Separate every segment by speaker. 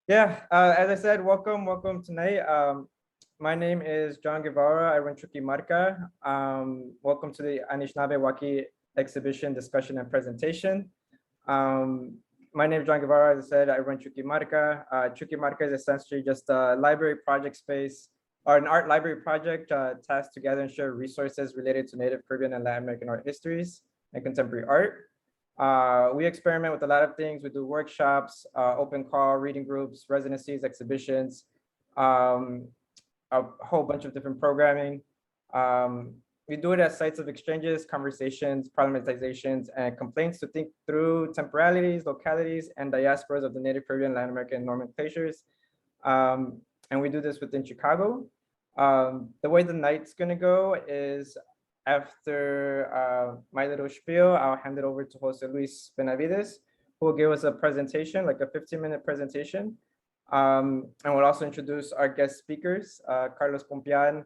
Speaker 1: Yeah, as I said, welcome tonight. My name is John Guevara. I run Chuquimarca. Welcome to the Anišinabe Waki exhibition, discussion, and presentation. My name is John Guevara. As I said, I run Chuquimarca. Chuquimarca is essentially just a library project space or an art library project tasked to gather and share resources related to Native Caribbean and Latin American art histories and contemporary art. We experiment with a lot of things. We do workshops, open call, reading groups, residencies, exhibitions, a whole bunch of different programming. We do it at sites of exchanges, conversations, problematizations, and complaints to think through temporalities, localities, and diasporas of the Native Caribbean, Latin American nomenclatures. And we do this within Chicago. The way the night's gonna go is after my little spiel, I'll hand it over to Jose Luis Benavides, who will give us a presentation, like a 15-minute presentation. And we'll also introduce our guest speakers, Carlos Cumpián,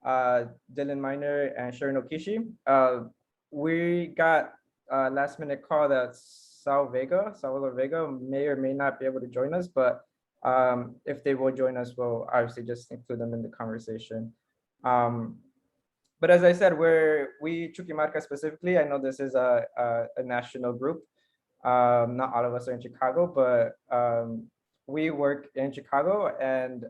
Speaker 1: Dylan Minor, and Sharon Okee-Chee. We got a last-minute call that Salvador Vega may or may not be able to join us, but if they will join us, we'll obviously just include them in the conversation. But as I said, we Chuquimarca specifically, I know this is a national group. Not all of us are in Chicago, but we work in Chicago, and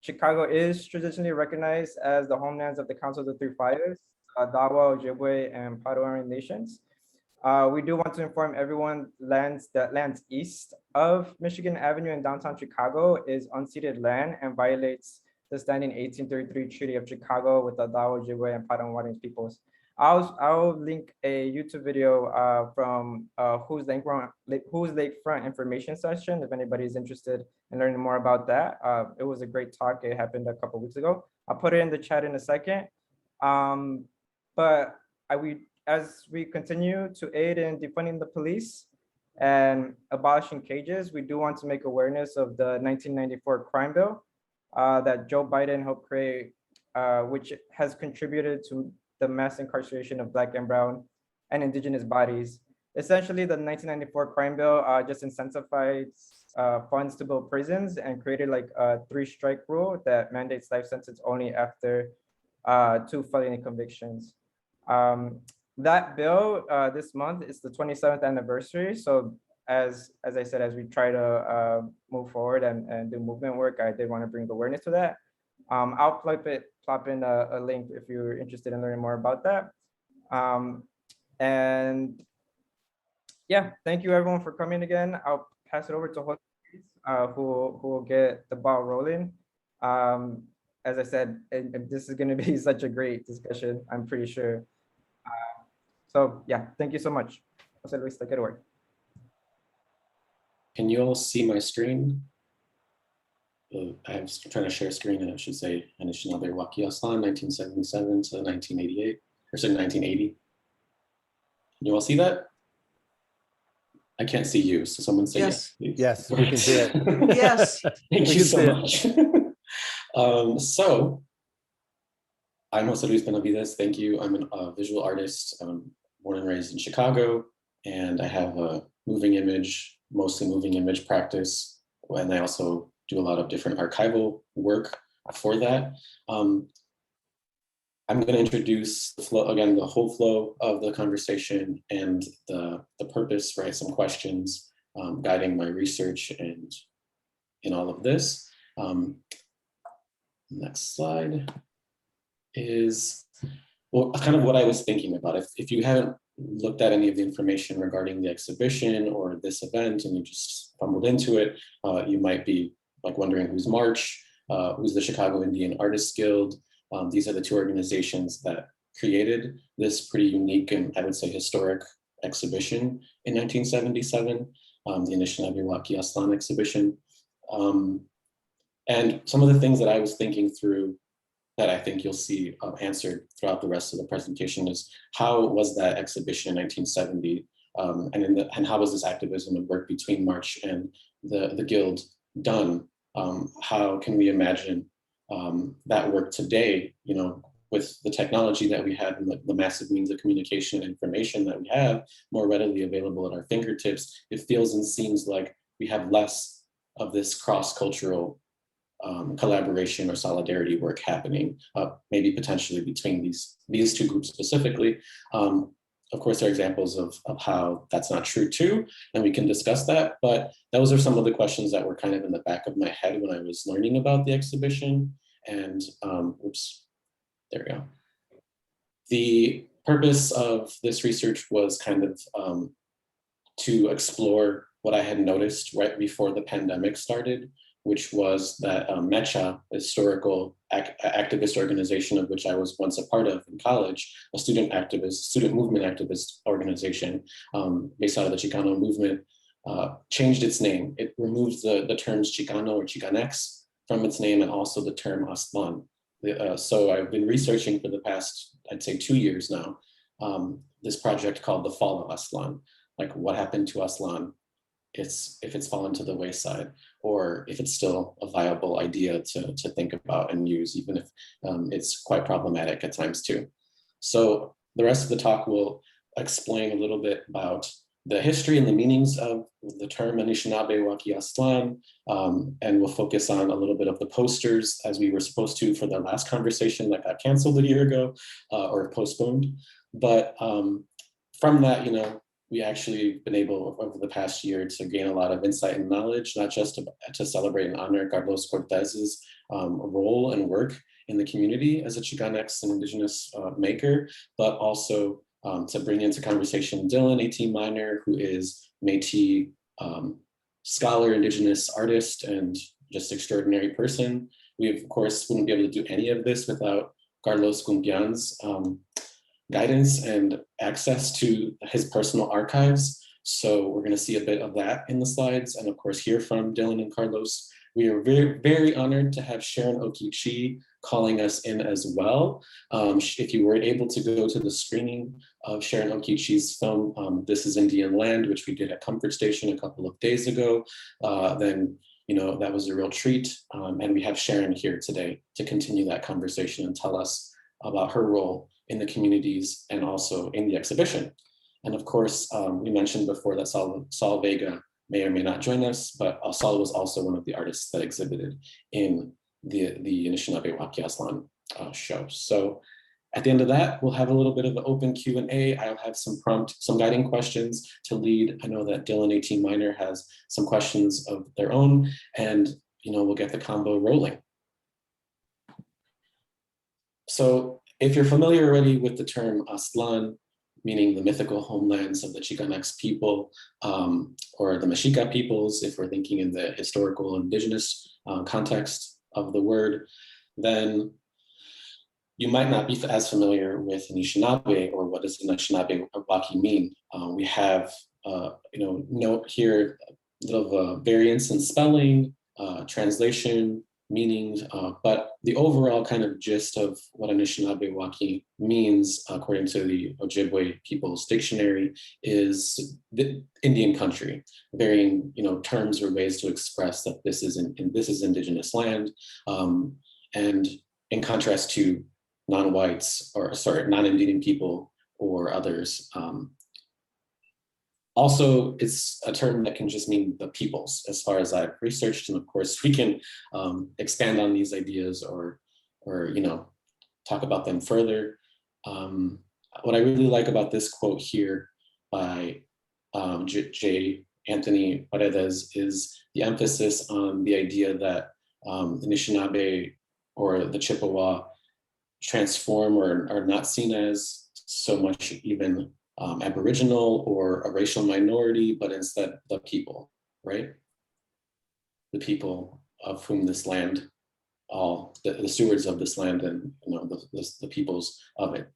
Speaker 1: Chicago is traditionally recognized as the homelands of the Council of the Three Fires, Dawa, Ojibwe, and Potawatomi nations. We do want to inform everyone that lands east of Michigan Avenue in downtown Chicago is unceded land and violates the standing 1833 Treaty of Chicago with the Dawa, Ojibwe, and Potawatomi peoples. I'll link a YouTube video from Who's Lakefront information session if anybody's interested in learning more about that. It was a great talk. It happened a couple of weeks ago. I'll put it in the chat in a second. But as we continue to aid in defunding the police and abolishing cages, we do want to make awareness of the 1994 crime bill that Joe Biden helped create, which has contributed to the mass incarceration of Black and Brown and Indigenous bodies. Essentially, the 1994 crime bill just incentivized funds to build prisons and created like a 3-strike rule that mandates life sentence only after 2 felony convictions. That bill this month is the 27th anniversary. So as I said, as we try to move forward and do movement work, I did want to bring awareness to that. I'll plop in a link if you're interested in learning more about that. And yeah, thank you everyone for coming again. I'll pass it over to Jose, who will get the ball rolling. As I said, this is going to be such a great discussion, I'm pretty sure. So yeah, thank you so much. Jose Luis, take it away.
Speaker 2: Can you all see my screen? I'm trying to share screen, and it should say Anišinabe Waki-Aztlán, 1977 to 1988, or sorry, 1980. Can you all see that? I can't see you, so someone say yes.
Speaker 3: Yes, we can see it.
Speaker 4: Yes.
Speaker 2: Thank you so much. So I'm Jose Luis Benavides. Thank you. I'm a visual artist, born and raised in Chicago, and I have a mostly moving image practice, and I also do a lot of different archival work for that. I'm going to introduce the flow, again, the whole flow of the conversation and the purpose, right? Some questions guiding my research and in all of this. Next slide is, well, kind of what I was thinking about. If you haven't looked at any of the information regarding the exhibition or this event and you just fumbled into it, you might be like wondering who's March, who's the Chicago Indian Artists Guild. These are the 2 organizations that created this pretty unique and I would say historic exhibition in 1977, the Anišinabe Waki-Aztlán exhibition. And some of the things that I was thinking through that I think you'll see answered throughout the rest of the presentation is how was that exhibition in 1970 and how was this activism and work between March and the Guild done? How can we imagine that work today, you know, with the technology that we have and the massive means of communication and information that we have more readily available at our fingertips, it feels and seems like we have less of this cross-cultural collaboration or solidarity work happening, maybe potentially between these two groups specifically. Of course, there are examples of how that's not true too, and we can discuss that, but those are some of the questions that were kind of in the back of my head when I was learning about the exhibition. And oops, there we go. The purpose of this research was kind of to explore what I had noticed right before the pandemic started, which was that MECHA, a historical activist organization of which I was once a part of in college, a student movement activist organization based out of the Chicano movement, changed its name. It removed the terms Chicano or Chicanx from its name, and also the term Aztlán. So I've been researching for the past, I'd say 2 years now, this project called The Fall of Aztlán. Like, what happened to Aztlán? If it's fallen to the wayside, or if it's still a viable idea to think about and use, even if it's quite problematic at times too. So the rest of the talk will explain a little bit about the history and the meanings of the term Anišinabe Waki-Aztlán, and we'll focus on a little bit of the posters, as we were supposed to for the last conversation that got canceled a year ago or postponed. But from that, we actually been able over the past year to gain a lot of insight and knowledge, not just to celebrate and honor Carlos Cortéz's role and work in the community as a Chicanx and Indigenous maker, but also to bring into conversation Dylan A.T minor, who is Métis scholar, Indigenous artist, and just extraordinary person. We, of course, wouldn't be able to do any of this without Carlos Cumpián's guidance and access to his personal archives. So we're going to see a bit of that in the slides, and of course hear from Dylan and Carlos. We are very, very honored to have Sharon Okee-Chee calling us in as well. If you were able to go to the screening of Sharon Okee-Chee's film, This is Indian Land, which we did at Comfort Station a couple of days ago, then that was a real treat. And we have Sharon here today to continue that conversation and tell us about her role in the communities and also in the exhibition. And of course, we mentioned before that Sal Vega may or may not join us, but Sal was also one of the artists that exhibited in the Anišinabe Waki-Aztlán show. So at the end of that, we'll have a little bit of an open Q&A. I'll have some guiding questions to lead. I know that Dylan A.T minor has some questions of their own, and we'll get the combo rolling. So if you're familiar already with the term Aztlán, meaning the mythical homelands of the Chicanx people, or the Mexica peoples, if we're thinking in the historical indigenous context of the word, then you might not be as familiar with Anishinaabe, or what does Anishinaabe Waki mean. We have, note here a little variance in spelling, translation, meanings, but the overall kind of gist of what Anishinaabe Waki means, according to the Ojibwe People's Dictionary, is the Indian country, varying terms or ways to express that this is indigenous land, and in contrast to non-whites, or non-Indian people or others. Also, it's a term that can just mean the peoples, as far as I've researched, and of course we can expand on these ideas or talk about them further. What I really like about this quote here by J. Anthony Paredes is the emphasis on the idea that Anishinaabe or the Chippewa transform or are not seen as so much even Aboriginal or a racial minority, but instead the people, right? The people of whom this land, the stewards of this land, and the peoples of it.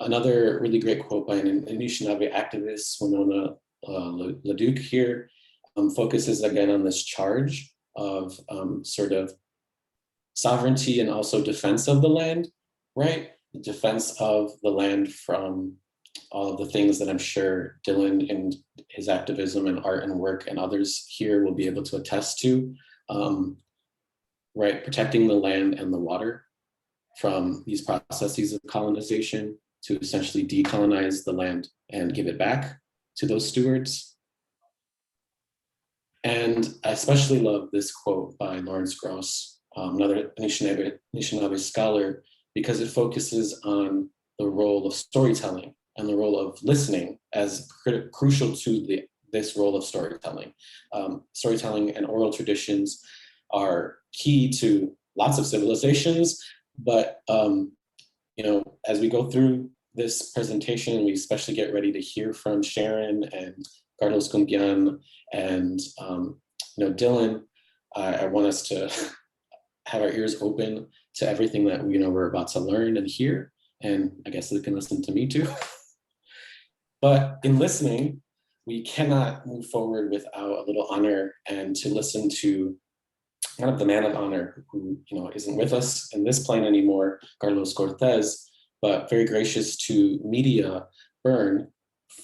Speaker 2: Another really great quote by an Anishinaabe activist, Winona LaDuke here, focuses again on this charge of sort of sovereignty and also defense of the land, right? The defense of the land from all of the things that I'm sure Dylan and his activism and art and work and others here will be able to attest to, right? Protecting the land and the water, from these processes of colonization to essentially decolonize the land and give it back to those stewards. And I especially love this quote by Lawrence Gross, another Anishinaabe scholar, because it focuses on the role of storytelling and the role of listening as crucial to this role of storytelling. Storytelling and oral traditions are key to lots of civilizations, but as we go through this presentation, we especially get ready to hear from Sharon and Carlos Cumpián and Dylan. I want us to have our ears open to everything that we're about to learn and hear, and I guess they can listen to me too. But in listening, we cannot move forward without a little honor and to listen to one of the man of honor who isn't with us in this plane anymore, Carlos Cortéz, but very gracious to Media Burn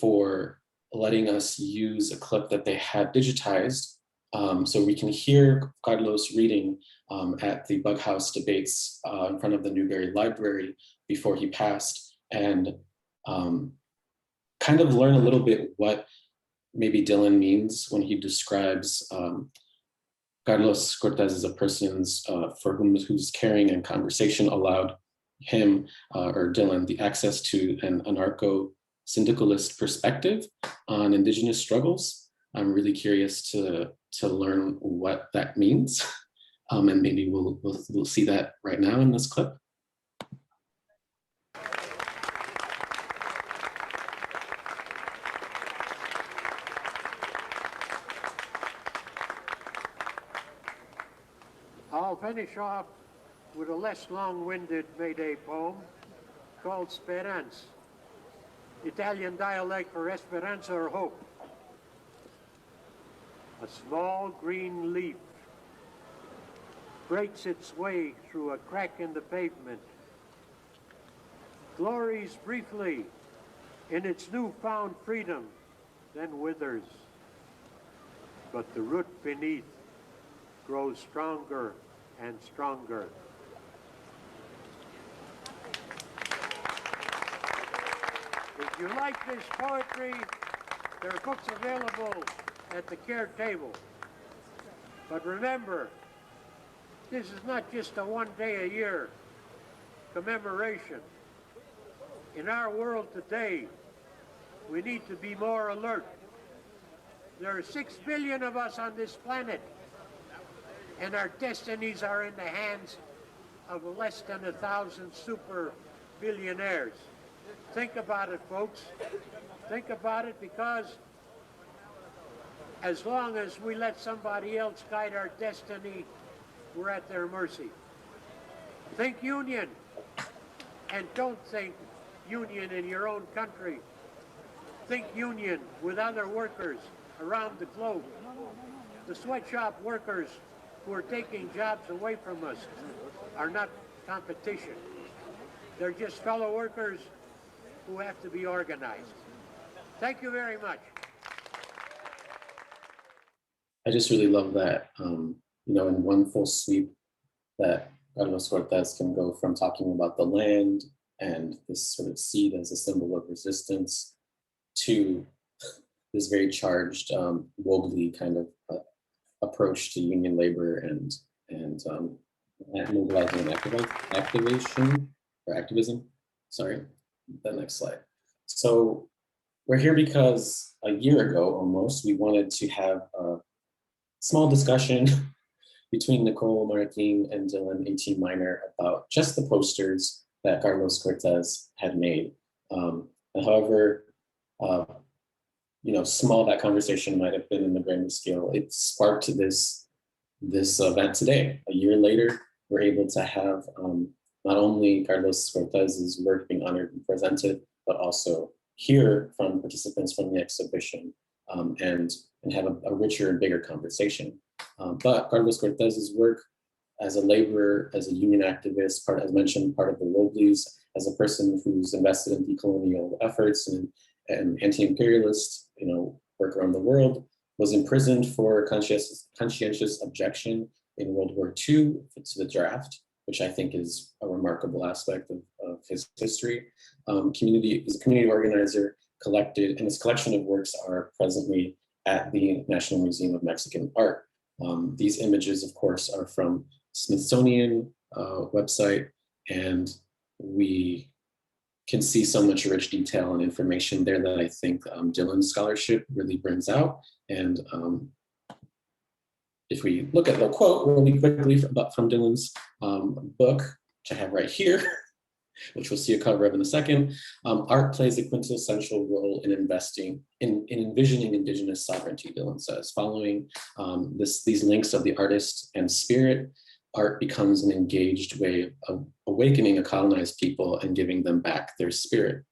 Speaker 2: for letting us use a clip that they had digitized so we can hear Carlos reading at the Bug House debates in front of the Newberry Library before he passed, and kind of learn a little bit what maybe Dylan means when he describes Carlos Cortéz as a person for whose caring and conversation allowed him or Dylan the access to an anarcho-syndicalist perspective on Indigenous struggles. I'm really curious to learn what that means, and maybe we'll see that right now in this clip.
Speaker 3: I'll finish off with a less long-winded May Day poem called Speranza, Italian dialect for Esperanza or hope. A small green leaf breaks its way through a crack in the pavement, glories briefly in its newfound freedom, then withers. But the root beneath grows stronger and stronger. If you like this poetry, there are books available at the care table. But remember, this is not just a one-day-a-year commemoration. In our world today, we need to be more alert. There are 6 billion of us on this planet, and our destinies are in the hands of less than 1,000 super billionaires. Think about it, folks. Think about it, because as long as we let somebody else guide our destiny, we're at their mercy. Think union, and don't think union in your own country. Think union with other workers around the globe. The sweatshop workers who are taking jobs away from us are not competition. They're just fellow workers who have to be organized. Thank you very much.
Speaker 2: I just really love that, in one full sweep, that Carlos Cortéz can go from talking about the land and this sort of seed as a symbol of resistance to this very charged, wobbly kind of approach to union labor and mobilizing and activism. Sorry, the next slide. So we're here because a year ago almost, we wanted to have a small discussion between Nicole Martin and Dylan A.T. Minor about just the posters that Carlos Cortéz had made. However, small that conversation might have been in the grand scale, it sparked this event today. A year later, we're able to have not only Carlos Cortéz's work being honored and presented, but also hear from participants from the exhibition and have a richer and bigger conversation. But Carlos Cortéz's work as a laborer, as a union activist, as mentioned, part of the Wobblies, as a person who's invested in decolonial efforts and anti-imperialist work around the world, was imprisoned for conscientious objection in World War II to the draft, which I think is a remarkable aspect of his history. Community is a community organizer, collected, and his collection of works are presently at the National Museum of Mexican Art. These images, of course, are from Smithsonian website, and we can see so much rich detail and information there that I think Dylan's scholarship really brings out. And if we look at the quote really quickly from Dylan's book, which I have right here, which we'll see a cover of in a second, art plays a quintessential role in envisioning Indigenous sovereignty, Dylan says. Following these links of the artist and spirit, art becomes an engaged way of awakening a colonized people and giving them back their spirit,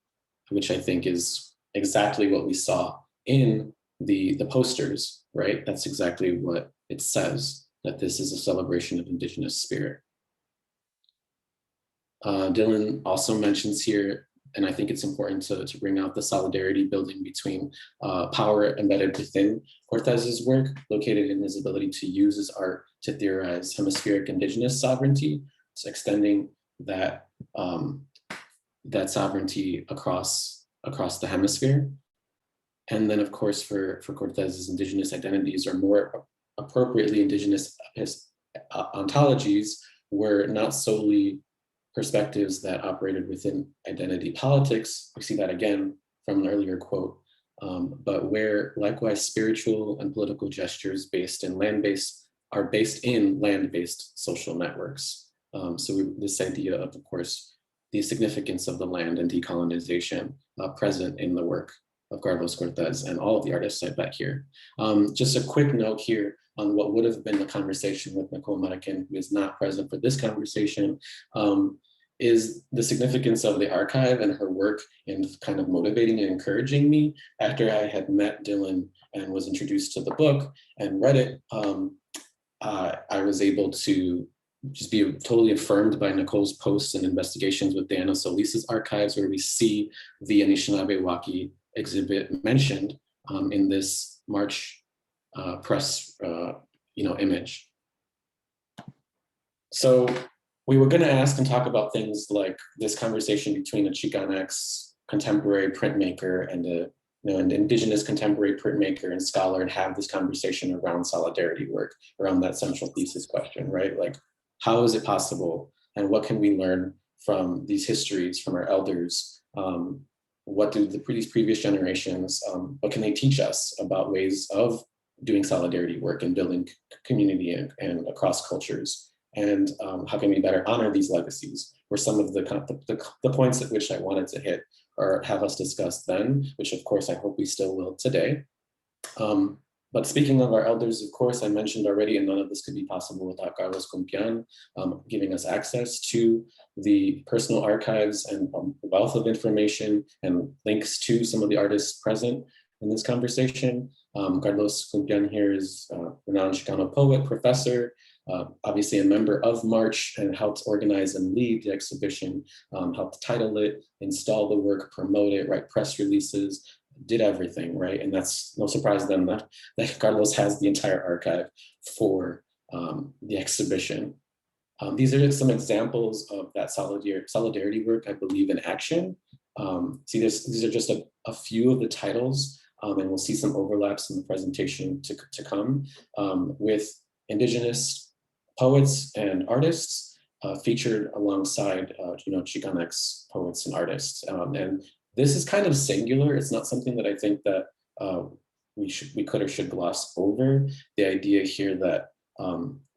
Speaker 2: which I think is exactly what we saw in the posters, right? That's exactly what it says, that this is a celebration of Indigenous spirit. Dylan also mentions here, and I think it's important to bring out the solidarity building between power embedded within Cortez's work, located in his ability to use his art to theorize hemispheric Indigenous sovereignty, so extending that, that sovereignty across the hemisphere. And then, of course, for Cortez's Indigenous identities, or more appropriately, Indigenous ontologies, were not solely perspectives that operated within identity politics. We see that again from an earlier quote, but where likewise spiritual and political gestures are based in land-based social networks. This idea of course, the significance of the land and decolonization present in the work of Carlos Cortéz and all of the artists I bet here. Just a quick note here on what would have been the conversation with Nicole Marroquin, who is not present for this conversation, is the significance of the archive and her work in kind of motivating and encouraging me. After I had met Dylan and was introduced to the book and read it, I was able to just be totally affirmed by Nicole's posts and investigations with Diana Solis's archives, where we see the Anišinabe Waki exhibit mentioned in this March press image. So we were going to ask and talk about things like this conversation between a Chicanx contemporary printmaker and an Indigenous contemporary printmaker and scholar, and have this conversation around solidarity work, around that central thesis question, right? Like, how is it possible, and what can we learn from these histories, from our elders? What do these previous generations, what can they teach us about ways of doing solidarity work and building community and across cultures? And how can we better honor these legacies? Were some of the points at which I wanted to hit or have us discuss then, which of course I hope we still will today. But speaking of our elders, of course, I mentioned already, and none of this could be possible without Carlos Cumpián giving us access to the personal archives and wealth of information and links to some of the artists present in this conversation. Carlos Cumpián here is a renowned Chicano poet, professor, obviously a member of March, and helped organize and lead the exhibition, helped title it, install the work, promote it, write press releases, did everything, right? And that's no surprise then that Carlos has the entire archive for the exhibition. These are just some examples of that solidarity work, I believe, in action. These are just a few of the titles, and we'll see some overlaps in the presentation to come with Indigenous poets and artists featured alongside Chicanx poets and artists. And this is kind of singular. It's not something that I think that we could or should gloss over. The idea here that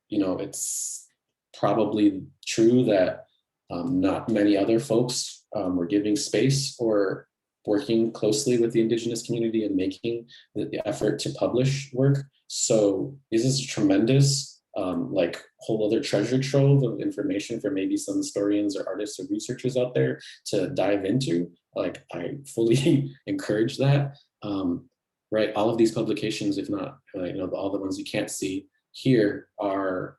Speaker 2: it's probably true that not many other folks were giving space or working closely with the Indigenous community and making the effort to publish work. So this is a tremendous whole other treasure trove of information for maybe some historians or artists or researchers out there to dive into. Like, I fully encourage that. Right, all of these publications, if not all the ones you can't see here, are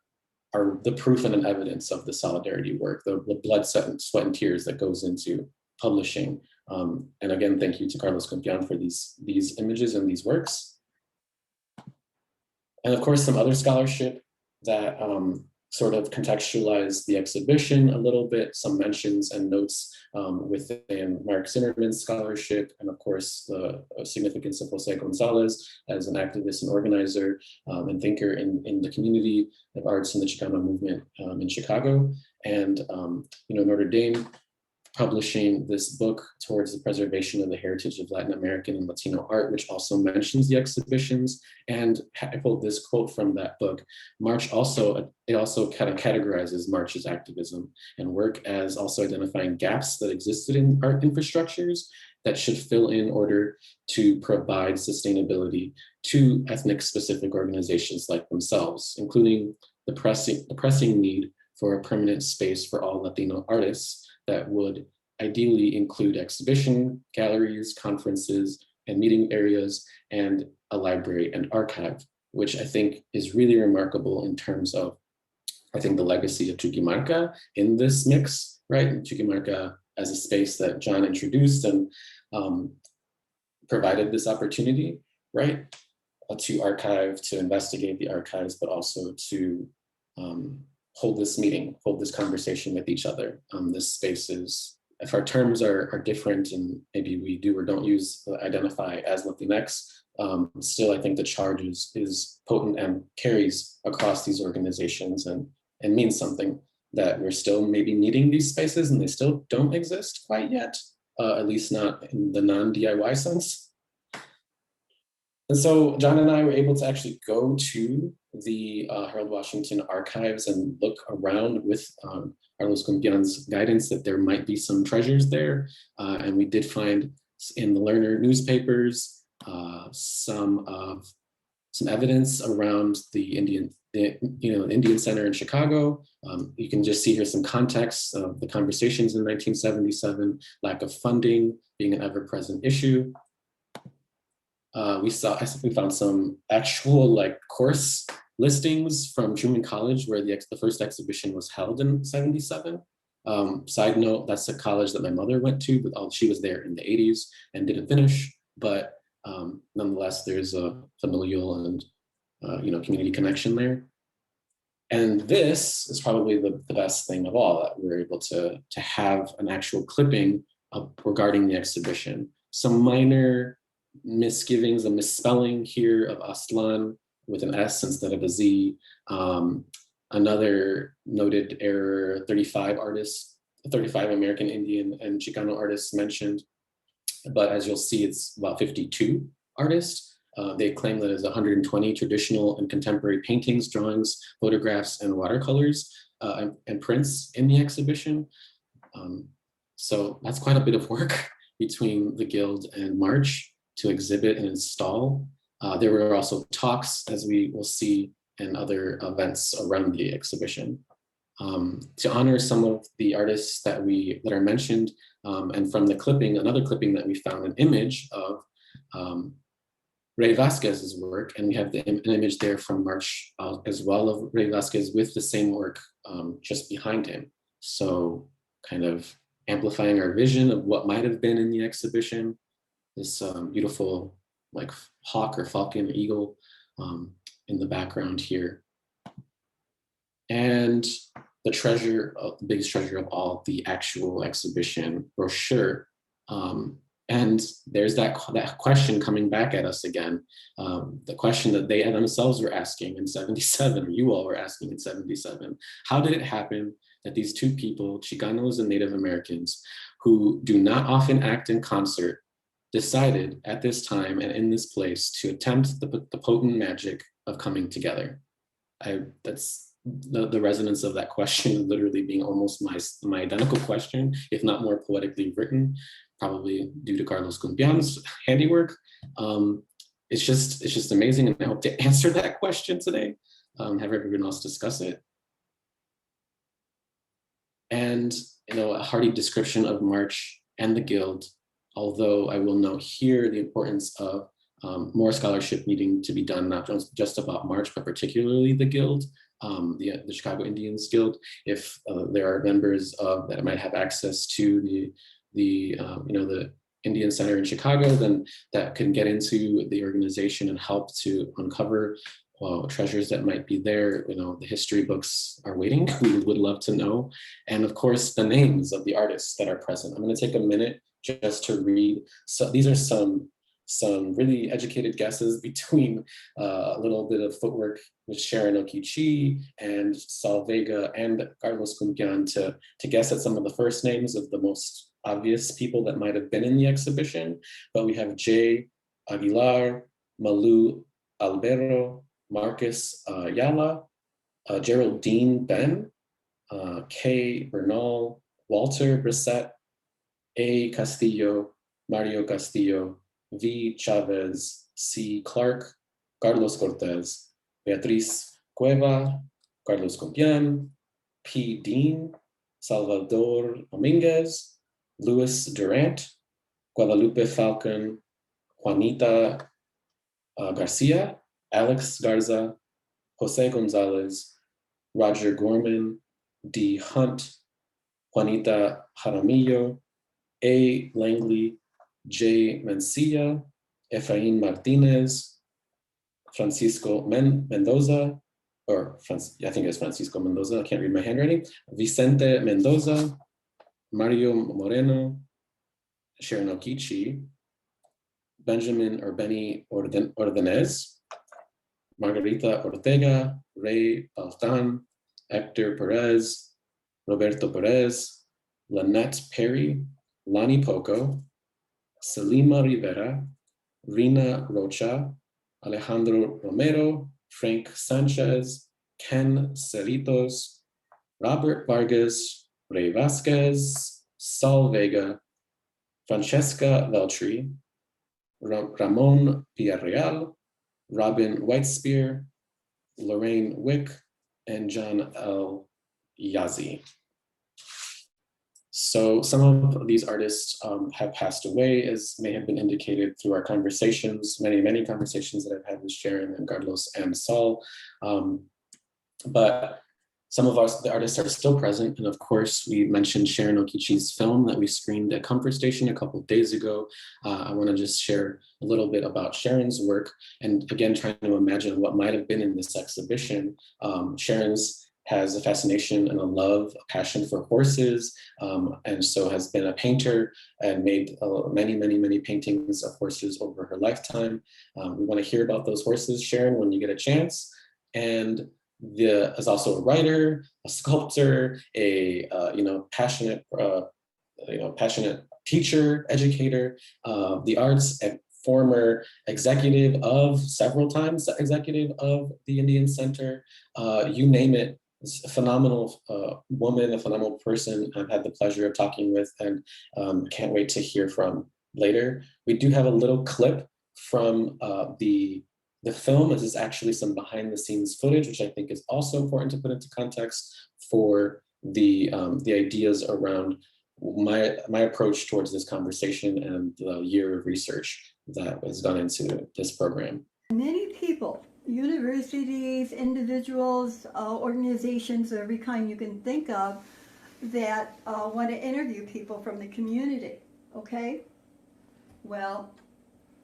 Speaker 2: the proof and an evidence of the solidarity work, the blood, sweat and tears that goes into publishing. And again, thank you to Carlos Cumpián for these images and these works. And of course, some other scholarship that sort of contextualize the exhibition a little bit, some mentions and notes within Mark Zimmerman's scholarship, and of course, the significance of Jose Gonzalez as an activist and organizer and thinker in the community of arts in the Chicano movement in Chicago, and Notre Dame publishing this book towards the preservation of the heritage of Latin American and Latino art, which also mentions the exhibitions. And I pulled this quote from that book. March also kind of categorizes March's activism and work as also identifying gaps that existed in art infrastructures that should fill in order to provide sustainability to ethnic specific organizations like themselves, including the pressing need for a permanent space for all Latino artists that would ideally include exhibition, galleries, conferences, and meeting areas, and a library and archive, which I think is really remarkable in terms of, I think, the legacy of Chuquimarca in this mix, right? Chuquimarca as a space that John introduced and provided this opportunity, right? To archive, to investigate the archives, but also to hold this meeting, hold this conversation with each other. This space is, if our terms are different and maybe we do or don't use identify as Latinx, still I think the charge is potent and carries across these organizations and means something, that we're still maybe needing these spaces and they still don't exist quite yet, at least not in the non-DIY sense. And so John and I were able to actually go to the Harold Washington archives and look around with Carlos Cumpián's guidance that there might be some treasures there. And we did find in the Learner newspapers some evidence around the Indian Center in Chicago. You can just see here some context of the conversations in 1977, lack of funding being an ever-present issue. We found some actual course listings from Truman College where the first exhibition was held in 77. Side note, that's a college that my mother went to, but she was there in the 80s and didn't finish. But nonetheless, there's a familial and community connection there. And this is probably the best thing of all, that we were able to have an actual clipping regarding the exhibition. Some minor misgivings, a misspelling here of Aztlán with an S instead of a Z. Another noted error, 35 American Indian and Chicano artists mentioned, but as you'll see, it's about 52 artists. They claim that there's 120 traditional and contemporary paintings, drawings, photographs, and watercolors and prints in the exhibition. So that's quite a bit of work between the Guild and March to exhibit and install. There were also talks, as we will see, and other events around the exhibition. To honor some of the artists that are mentioned, and from the clipping, another clipping that we found, an image of Ray Vasquez's work, and we have an image there from March as well of Ray Vasquez with the same work just behind him. So kind of amplifying our vision of what might have been in the exhibition. This beautiful hawk or falcon or eagle in the background here. And the biggest treasure of all, the actual exhibition brochure. And there's that question coming back at us again. The question that they themselves were asking in 77, or you all were asking in 77. How did it happen that these two people, Chicanos and Native Americans, who do not often act in concert, decided at this time and in this place to attempt the potent magic of coming together? That's the resonance of that question literally being almost my identical question, if not more poetically written, probably due to Carlos Cumpián's handiwork. It's just amazing, and I hope to answer that question today, have everyone else discuss it. And a hearty description of March and the Guild, although I will note here the importance of more scholarship needing to be done, not just about March, but particularly the Guild, the Chicago Indians Guild. If there are members that might have access to the Indian Center in Chicago, then that can get into the organization and help to uncover treasures that might be there. The history books are waiting. We would love to know. And of course, the names of the artists that are present. I'm going to take a minute just to read. So these are some really educated guesses between a little bit of footwork with Sharon Okee-Chee and Sal Vega and Carlos Cumpián to guess at some of the first names of the most obvious people that might have been in the exhibition. But we have Jay Aguilar, Malu Albero, Marcus Yala, Geraldine Ben, Kay Bernal, Walter Brissett, A. Castillo, Mario Castillo, V. Chavez, C. Clark, Carlos Cortéz, Beatriz Cueva, Carlos Cumpián, P. Dean, Salvador Dominguez, Luis Durant, Guadalupe Falcon, Juanita Garcia, Alex Garza, Jose Gonzalez, Roger Gorman, D. Hunt, Juanita Jaramillo, A. Langley, J. Mencilla, Efrain Martinez, Francisco Mendoza, I think it's Francisco Mendoza, I can't read my handwriting, Vicente Mendoza, Mario Moreno, Sharon Okee-Chee, Benjamin or Benny Ordenez, Margarita Ortega, Ray Baltan, Hector Perez, Roberto Perez, Lynette Perry, Loniel Poco, Selima Rivera, Rina Rocha, Alejandro Romero, Frank Sanchez, Ken Cerritos, Robert Vargas, Ray Vasquez, Sal Vega, Francesca Veltri, Ramon Villarreal, Robin Whitespear, Lorraine Wick, and John L. Yazzie. So some of these artists have passed away, as may have been indicated through our conversations, many conversations that I've had with Sharon and Carlos and Sal. But some of the artists are still present. And of course, we mentioned Sharon Okee-Chee's film that we screened at Comfort Station a couple of days ago. I wanna just share a little bit about Sharon's work. And again, trying to imagine what might have been in this exhibition. Sharon's has a fascination and a love, a passion for horses, and so has been a painter and made many paintings of horses over her lifetime. We want to hear about those horses, Sharon, when you get a chance. And is also a writer, a sculptor, a passionate teacher, educator of the arts, and former executive of executive of the Indian Center. You name it. It's a phenomenal woman, a phenomenal person I've had the pleasure of talking with, and can't wait to hear from later. We do have a little clip from the film. This is actually some behind the scenes footage, which I think is also important to put into context for the ideas around my approach towards this conversation and the year of research that has gone into this program.
Speaker 4: Many people, universities, individuals, organizations of every kind you can think of that want to interview people from the community, okay? Well,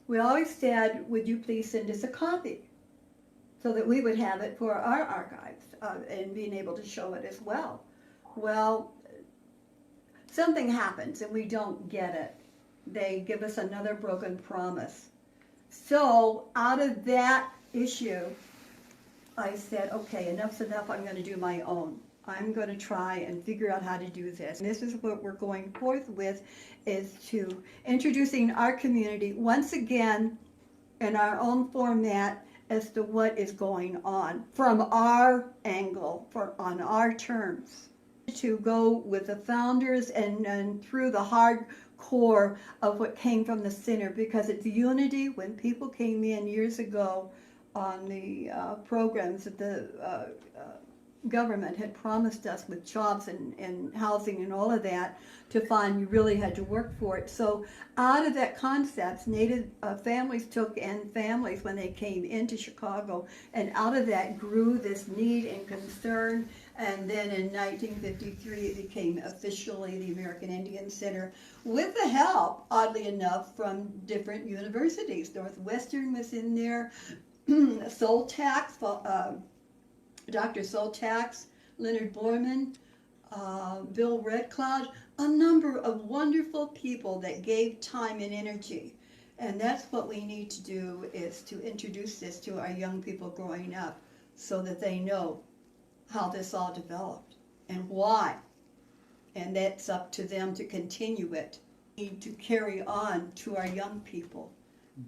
Speaker 4: we always said, would you please send us a copy so that we would have it for our archives and being able to show it as well. Well, something happens and we don't get it. They give us another broken promise. So out of that issue, I said, okay, enough's enough, I'm going to do my own. I'm going to try and figure out how to do this. And this is what we're going forth with, is to introducing our community once again in our own format as to what is going on from our angle, on our terms. To go with the founders and through the hard core of what came from the center, because it's unity. When people came in years ago on the programs that the government had promised us with jobs and housing and all of that, to find you really had to work for it. So out of that concept, Native families took in families when they came into Chicago, and out of that grew this need and concern. And then in 1953, it became officially the American Indian Center, with the help, oddly enough, from different universities. Northwestern was in there, Soltax, Dr. Soltax, Leonard Borman, Bill Redcloud, a number of wonderful people that gave time and energy. And that's what we need to do, is to introduce this to our young people growing up so that they know how this all developed and why. And that's up to them to continue it, to carry on to our young people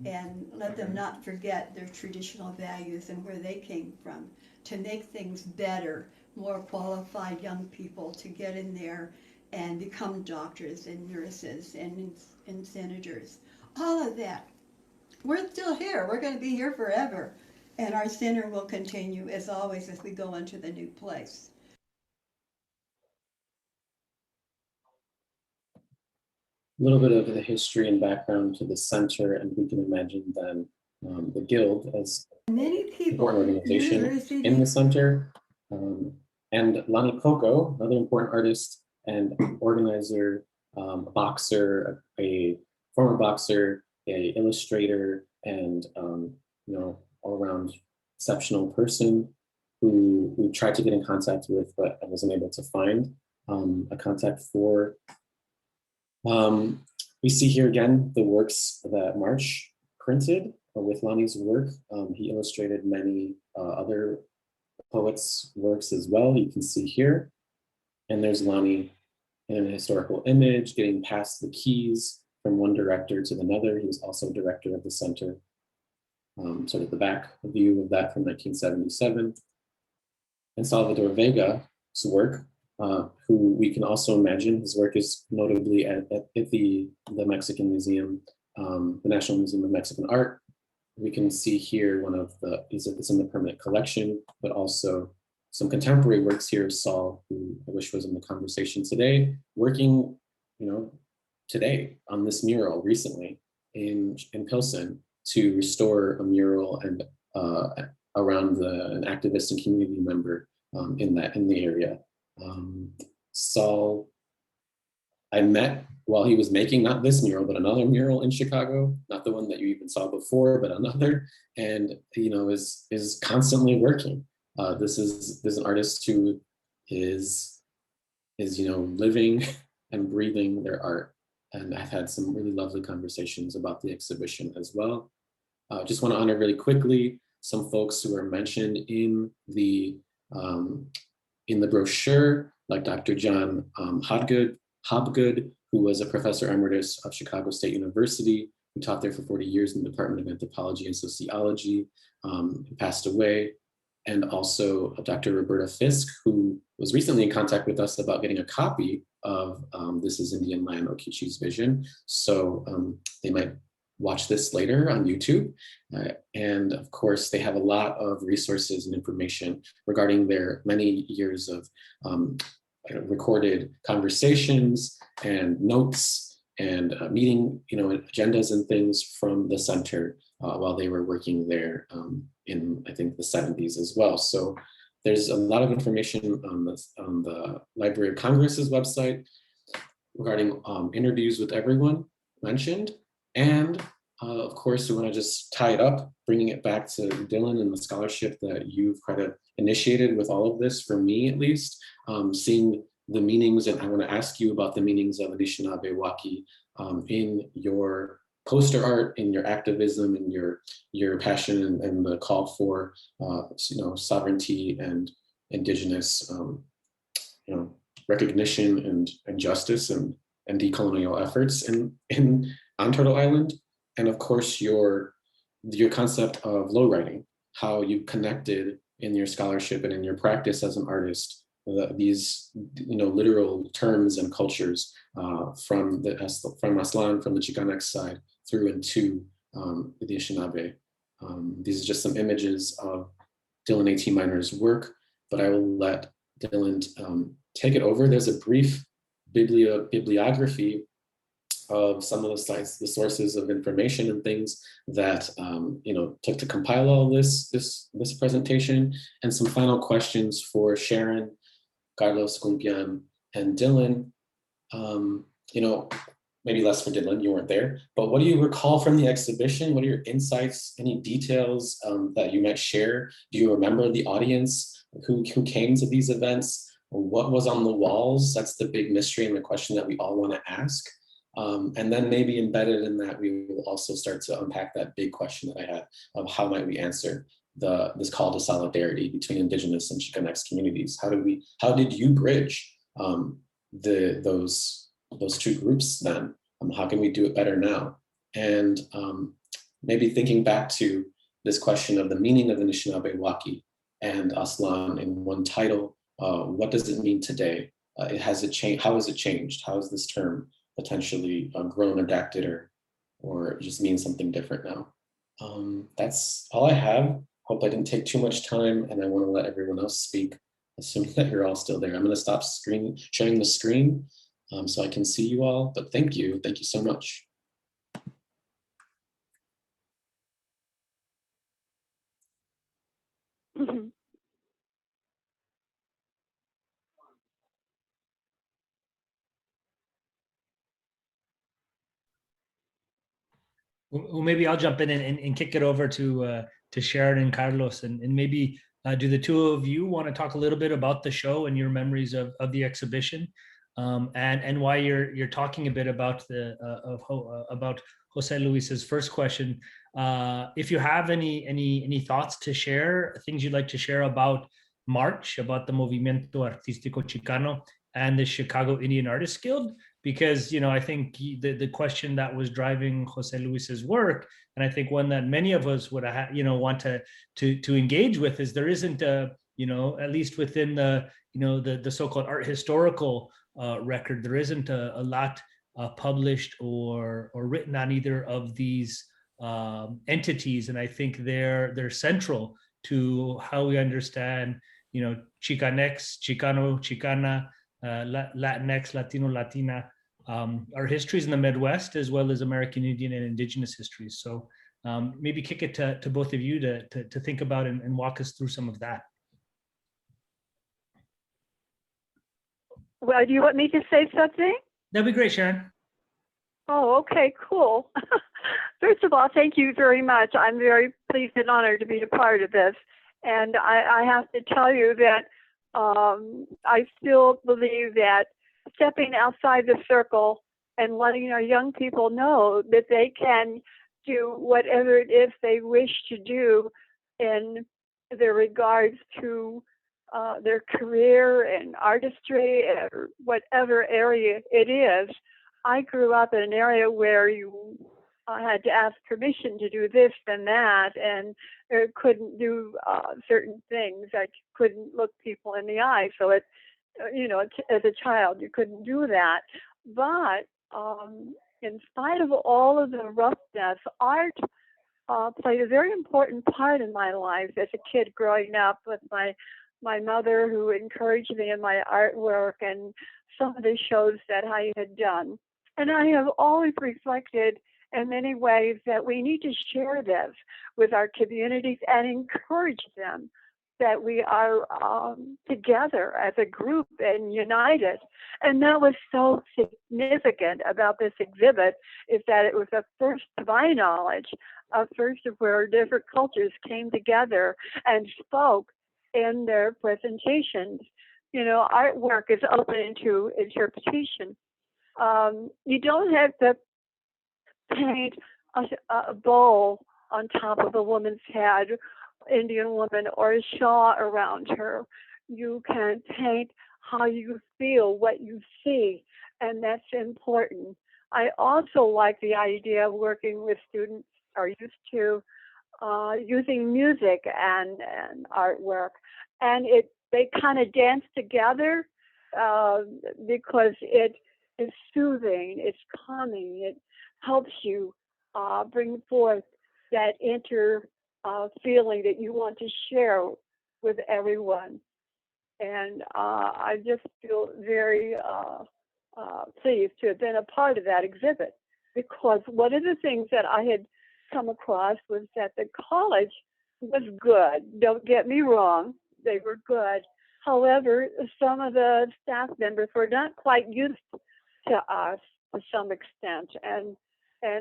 Speaker 4: and let them not forget their traditional values and where they came from, to make things better, more qualified young people to get in there and become doctors and nurses and senators. All of that. We're still here. We're going to be here forever. And our center will continue, as always, as we go into the new place.
Speaker 2: A little bit of the history and background to the center, and we can imagine then the Guild as
Speaker 4: Many
Speaker 2: an
Speaker 4: people,
Speaker 2: important organization in the center. And Loniel Poco, another important artist and organizer, a boxer, a former boxer, a illustrator, and all around exceptional person who we tried to get in contact with, but I wasn't able to find a contact for. We see here again the works that March printed with Lonnie's work. He illustrated many other poets' works as well, you can see here. And there's Lonnie in a historical image, getting past the keys from one director to another. He was also director of the center. Sort of the back view of that from 1977. And Salvador Vega's work, who we can also imagine, his work is notably at the Mexican Museum, the National Museum of Mexican Art. We can see here one of the, it's in the permanent collection, but also some contemporary works here of Sal, who I wish was in the conversation today, working, today on this mural recently in Pilsen to restore a mural and around an activist and community member in the area. Sal, I met while he was making not this mural, but another mural in Chicago, not the one that you even saw before, but another, and is constantly working. This is an artist who is living and breathing their art, and I've had some really lovely conversations about the exhibition as well. Just want to honor really quickly some folks who are mentioned in the brochure, like Dr. John Hobgood, who was a professor emeritus of Chicago State University, who taught there for 40 years in the Department of Anthropology and Sociology, passed away. And also Dr. Roberta Fisk, who was recently in contact with us about getting a copy of This is Indian Land, Okee-Chee's Vision. So they might watch this later on YouTube. And of course, they have a lot of resources and information regarding their many years of recorded conversations and notes and meeting, agendas and things from the center while they were working there in, I think, the 70s as well. So there's a lot of information on the Library of Congress's website regarding interviews with everyone mentioned. And of course, we want to just tie it up, bringing it back to Dylan and the scholarship that you've kind of initiated with all of this, for me at least, seeing the meanings, and I want to ask you about the meanings of Anišinabe Waki in your poster art, in your activism, in your passion and the call for sovereignty and indigenous recognition and justice and decolonial efforts on Turtle Island. And of course, your concept of low writing, how you connected in your scholarship and in your practice as an artist, these literal terms and cultures from Aztlán, from the Chicanx side, through into the Anishinaabe. These are just some images of Dylan A.T. Miner's work, but I will let Dylan take it over. There's a brief bibliography of some of the sources of information and things that took to compile all this presentation, and some final questions for Sharon, Carlos Cumpián, and Dylan. maybe less for Dylan, you weren't there, but what do you recall from the exhibition? What are your insights, any details that you might share? Do you remember the audience who came to these events? What was on the walls? That's the big mystery and the question that we all want to ask. And then maybe embedded in that, we will also start to unpack that big question that I had of how might we answer this call to solidarity between Indigenous and Chicanx communities? How did you bridge those two groups then? How can we do it better now? And maybe thinking back to this question of the meaning of Anišinabe Waki and Aztlán in one title, what does it mean today? Has it changed? How has it changed? How has this term potentially grown, adapted, or just means something different now? That's all I have. Hope I didn't take too much time, and I want to let everyone else speak, assuming that you're all still there. I'm going to stop sharing the screen so I can see you all, but thank you so much.
Speaker 5: Mm-hmm.
Speaker 6: Well, maybe I'll jump in and kick it over to Sharon and Carlos, and about do the two of you want to talk a little bit about the show and your memories of the exhibition, and why you're talking a bit about about Jose Luis's first question. If you have any thoughts to share, things you'd like to share about March, about the Movimiento Artístico Chicano and the Chicago Indian Artists Guild, because I think the question that was driving Jose Luis's work, and I think one that many of us would want to engage with, is there isn't at least within the so-called art historical record, there isn't a lot published or written on either of these entities, and I think they're central to how we understand Chicanx, Chicano, Chicana, Latinx, Latino, Latina, our histories in the Midwest, as well as American Indian and Indigenous histories. So maybe kick it to both of you to think about and walk us through some of that.
Speaker 5: Well, do you want me to say something?
Speaker 6: That'd be great, Sharon.
Speaker 5: Oh, okay, cool. First of all, thank you very much. I'm very pleased and honored to be a part of this. And I have to tell you that I still believe that stepping outside the circle and letting our young people know that they can do whatever it is they wish to do in their regards to their career and artistry or whatever area it is. I grew up in an area where you had to ask permission to do this and that, and couldn't do certain things. I couldn't look people in the eye. So as a child, you couldn't do that. But in spite of all of the roughness, art played a very important part in my life as a kid growing up with my mother, who encouraged me in my artwork and some of the shows that I had done. And I have always reflected in many ways that we need to share this with our communities and encourage them that we are together as a group and united. And that was so significant about this exhibit, is that it was the first, to my knowledge, a first of where different cultures came together and spoke in their presentations. Artwork is open to interpretation. You don't have to paint a bowl on top of a woman's head, Indian woman, or a shawl around her. You can paint how you feel, what you see, and that's important. I also like the idea of working with students, or used to, using music and artwork, and they kind of dance together because it is soothing, it's calming, it helps you bring forth that inner feeling that you want to share with everyone. And I just feel very pleased to have been a part of that exhibit, because one of the things that I had come across was that the college was good. Don't get me wrong, they were good. However, some of the staff members were not quite used to us to some extent, and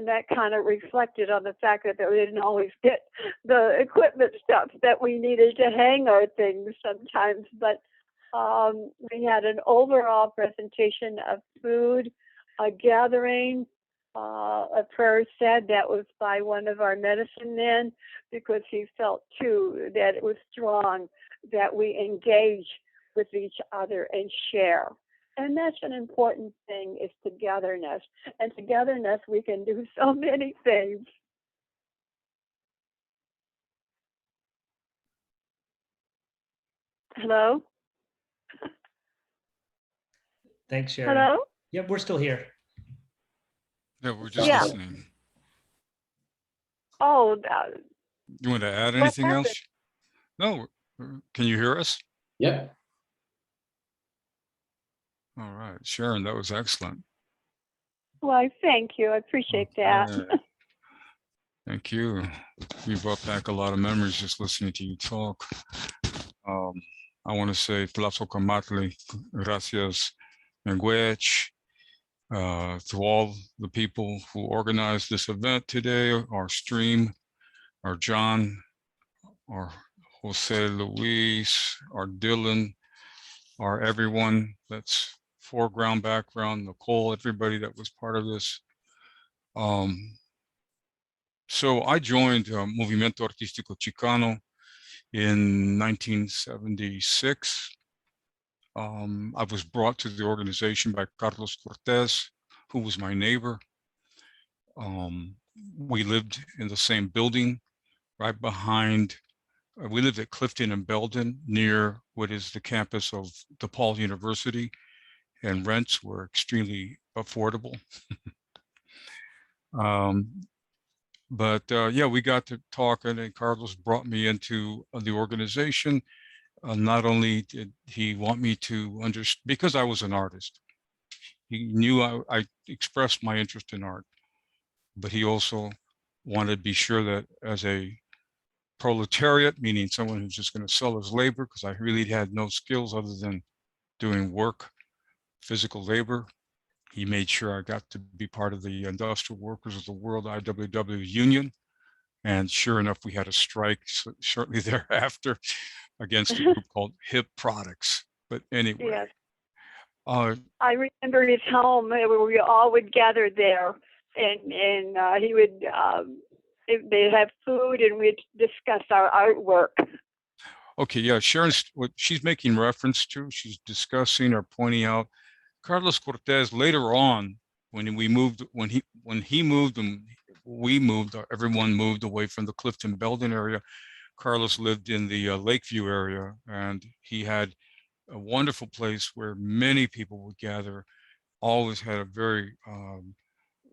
Speaker 5: that kind of reflected on the fact that we didn't always get the equipment stuff that we needed to hang our things sometimes. But we had an overall presentation of food, a gathering, a prayer said that was by one of our medicine men, because he felt too that it was strong that we engage with each other and share. And that's an important thing, is togetherness. And togetherness, we can do so many things. Hello?
Speaker 6: Thanks, Sharon.
Speaker 5: Hello?
Speaker 6: Yep, we're still here.
Speaker 7: Yeah, we're just
Speaker 5: Yeah.
Speaker 7: listening.
Speaker 5: Oh,
Speaker 7: You want to add
Speaker 5: what
Speaker 7: anything
Speaker 5: happened?
Speaker 7: else? No. Can you hear us?
Speaker 2: Yep.
Speaker 7: All right, Sharon, that was excellent.
Speaker 5: Well, thank you. I appreciate that.
Speaker 7: Okay. Thank you. You brought back a lot of memories just listening to you talk. I want to say Tlazocamatli, gracias, Menguech, to all the people who organized this event today, our stream, our John, our Jose Luis, our Dylan, our everyone that's foreground, background, Nicole, everybody that was part of this. So I joined Movimiento Artístico Chicano in 1976. I was brought to the organization by Carlos Cortéz, who was my neighbor. We lived in the same building right behind, we lived at Clifton and Belden near what is the campus of DePaul University, and rents were extremely affordable. Yeah, we got to talking, and Carlos brought me into the organization. Not only did he want me to understand, because I was an artist, he knew I expressed my interest in art, but he also wanted to be sure that as a proletariat, meaning someone who's just going to sell his labor, because I really had no skills other than doing work, physical labor. He made sure I got to be part of the Industrial Workers of the World IWW union. And sure enough, we had a strike shortly thereafter against a group called Hip Products. But anyway.
Speaker 5: Yes. I remember his home where we all would gather there, and he would, they'd have food and we'd discuss our artwork.
Speaker 7: Okay, yeah, Sharon's, what she's making reference to, she's discussing or pointing out Carlos Cortéz later on, when he moved and we moved, everyone moved away from the Clifton Belden area. Carlos lived in the Lakeview area, and he had a wonderful place where many people would gather. Always had a very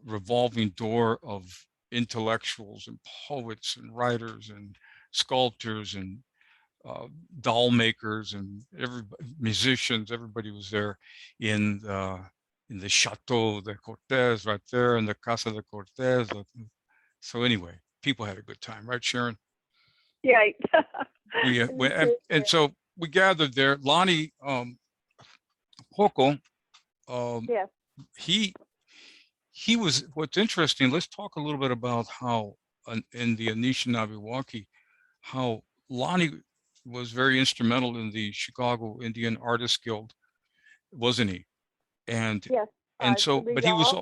Speaker 7: revolving door of intellectuals and poets and writers and sculptors and doll makers and musicians. Everybody was there in the Chateau de Cortés, right there in the Casa de Cortés. So anyway, people had a good time, right, Sharon?
Speaker 5: Right.
Speaker 7: And so we gathered there. Loniel Poco,
Speaker 5: yes.
Speaker 7: he was, what's interesting, let's talk a little bit about how in the Anišinabe Waki, how Loniel was very instrumental in the Chicago Indian Artists Guild, wasn't he? And
Speaker 5: yes,
Speaker 7: and so, but he was,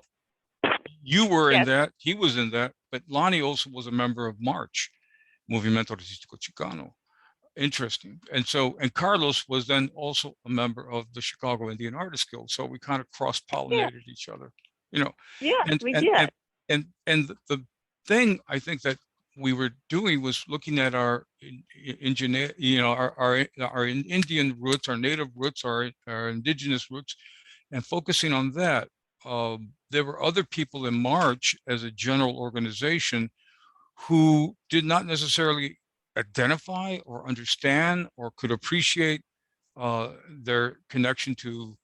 Speaker 7: you were in that, he was in that, but Loniel also was a member of March, Movimiento Artístico Chicano. Interesting. And so, and Carlos was then also a member of the Chicago Indian Artists Guild. So we kind of cross-pollinated each other, you know.
Speaker 5: Yeah, we did.
Speaker 7: And the thing I think that we were doing was looking at our our Indian roots, our native roots, our indigenous roots, and focusing on that. There were other people in March as a general organization who did not necessarily identify or understand or could appreciate their connection to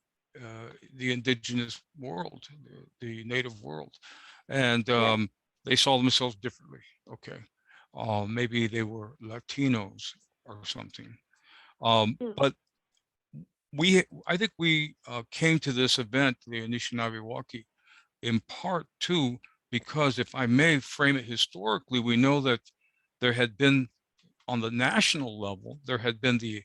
Speaker 7: the indigenous world, the native world. And they saw themselves differently. Okay. Maybe they were Latinos or something. But I think we came to this event, the Anišinabe Waki, in part too, because if I may frame it historically, we know that there had been, on the national level, there had been the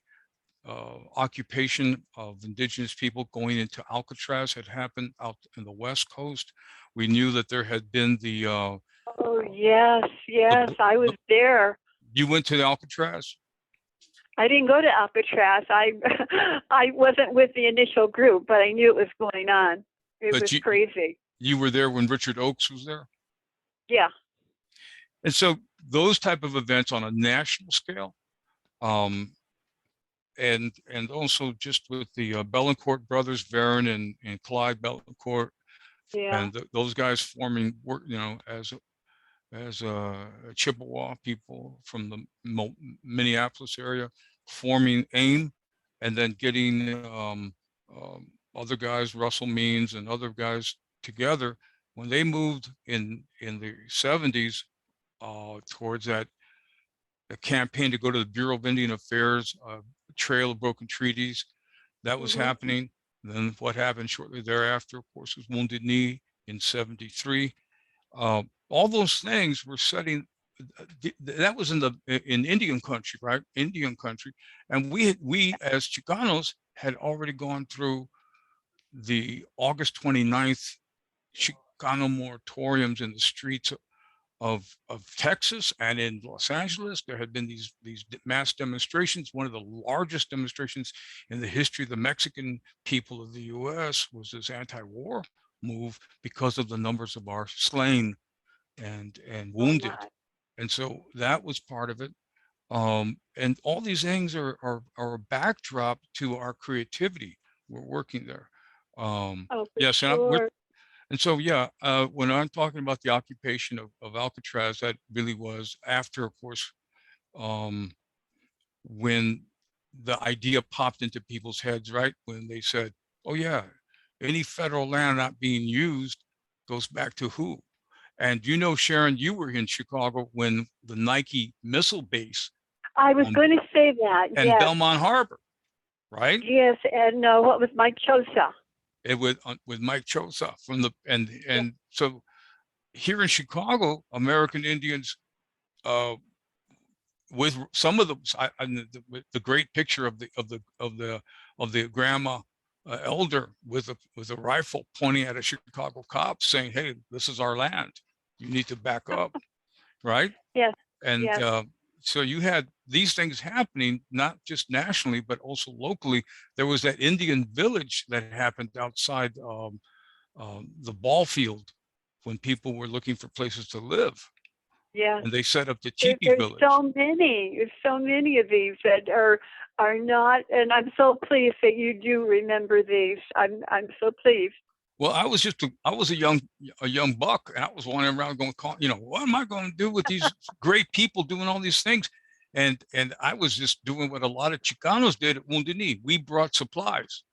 Speaker 7: occupation of indigenous people going into Alcatraz had happened out in the West Coast. We knew that there had been the
Speaker 5: Oh, yes, yes, I was there.
Speaker 7: you went to the Alcatraz?
Speaker 5: I didn't go to Alcatraz. I wasn't with the initial group, but I knew it was going on. It was crazy.
Speaker 7: You were there when Richard Oakes was there?
Speaker 5: Yeah.
Speaker 7: And so those type of events on a national scale, and also just with the Bellencourt brothers, Varon and Clyde Bellencourt, and those guys forming work, you know, as Chippewa people from the Minneapolis area, forming AIM, and then getting other guys, Russell Means and other guys together. When they moved in the 70s towards that campaign to go to the Bureau of Indian Affairs, Trail of Broken Treaties, that was happening. And then what happened shortly thereafter, of course, was Wounded Knee in 73. All those things were setting, that was in Indian country, right? Indian country. And we as Chicanos had already gone through the August 29th Chicano moratoriums in the streets of Texas and in Los Angeles. There had been these mass demonstrations. One of the largest demonstrations in the history of the Mexican people of the US was this anti-war move because of the numbers of our slain and wounded. And so that was part of it. And all these things are a backdrop to our creativity. We're working there. Yes, sure. And so, yeah, when I'm talking about the occupation of Alcatraz, that really was after, of course, when the idea popped into people's heads, right? When they said, oh yeah, any federal land not being used goes back to who? And you know, Sharon, you were in Chicago when the Nike missile base.
Speaker 5: I was going to say that.
Speaker 7: And yes. Belmont Harbor, right?
Speaker 5: Yes, and what was Mike Chosa?
Speaker 7: It with Mike Chosa from the and so here in Chicago, American Indians, with some of the great picture of the grandma elder with a rifle pointing at a Chicago cop saying, "Hey, this is our land. You need to back up," right?
Speaker 5: Yes.
Speaker 7: And so you had these things happening, not just nationally, but also locally. There was that Indian village that happened outside the ball field when people were looking for places to live.
Speaker 5: Yeah.
Speaker 7: And they set up the teepee village.
Speaker 5: There's so many of these that are not, and I'm so pleased that you do remember these. I'm so pleased.
Speaker 7: Well, I was a young buck, and I was wandering around going, you know, what am I going to do with these great people doing all these things? And I was just doing what a lot of Chicanos did at Wounded Knee. We brought supplies.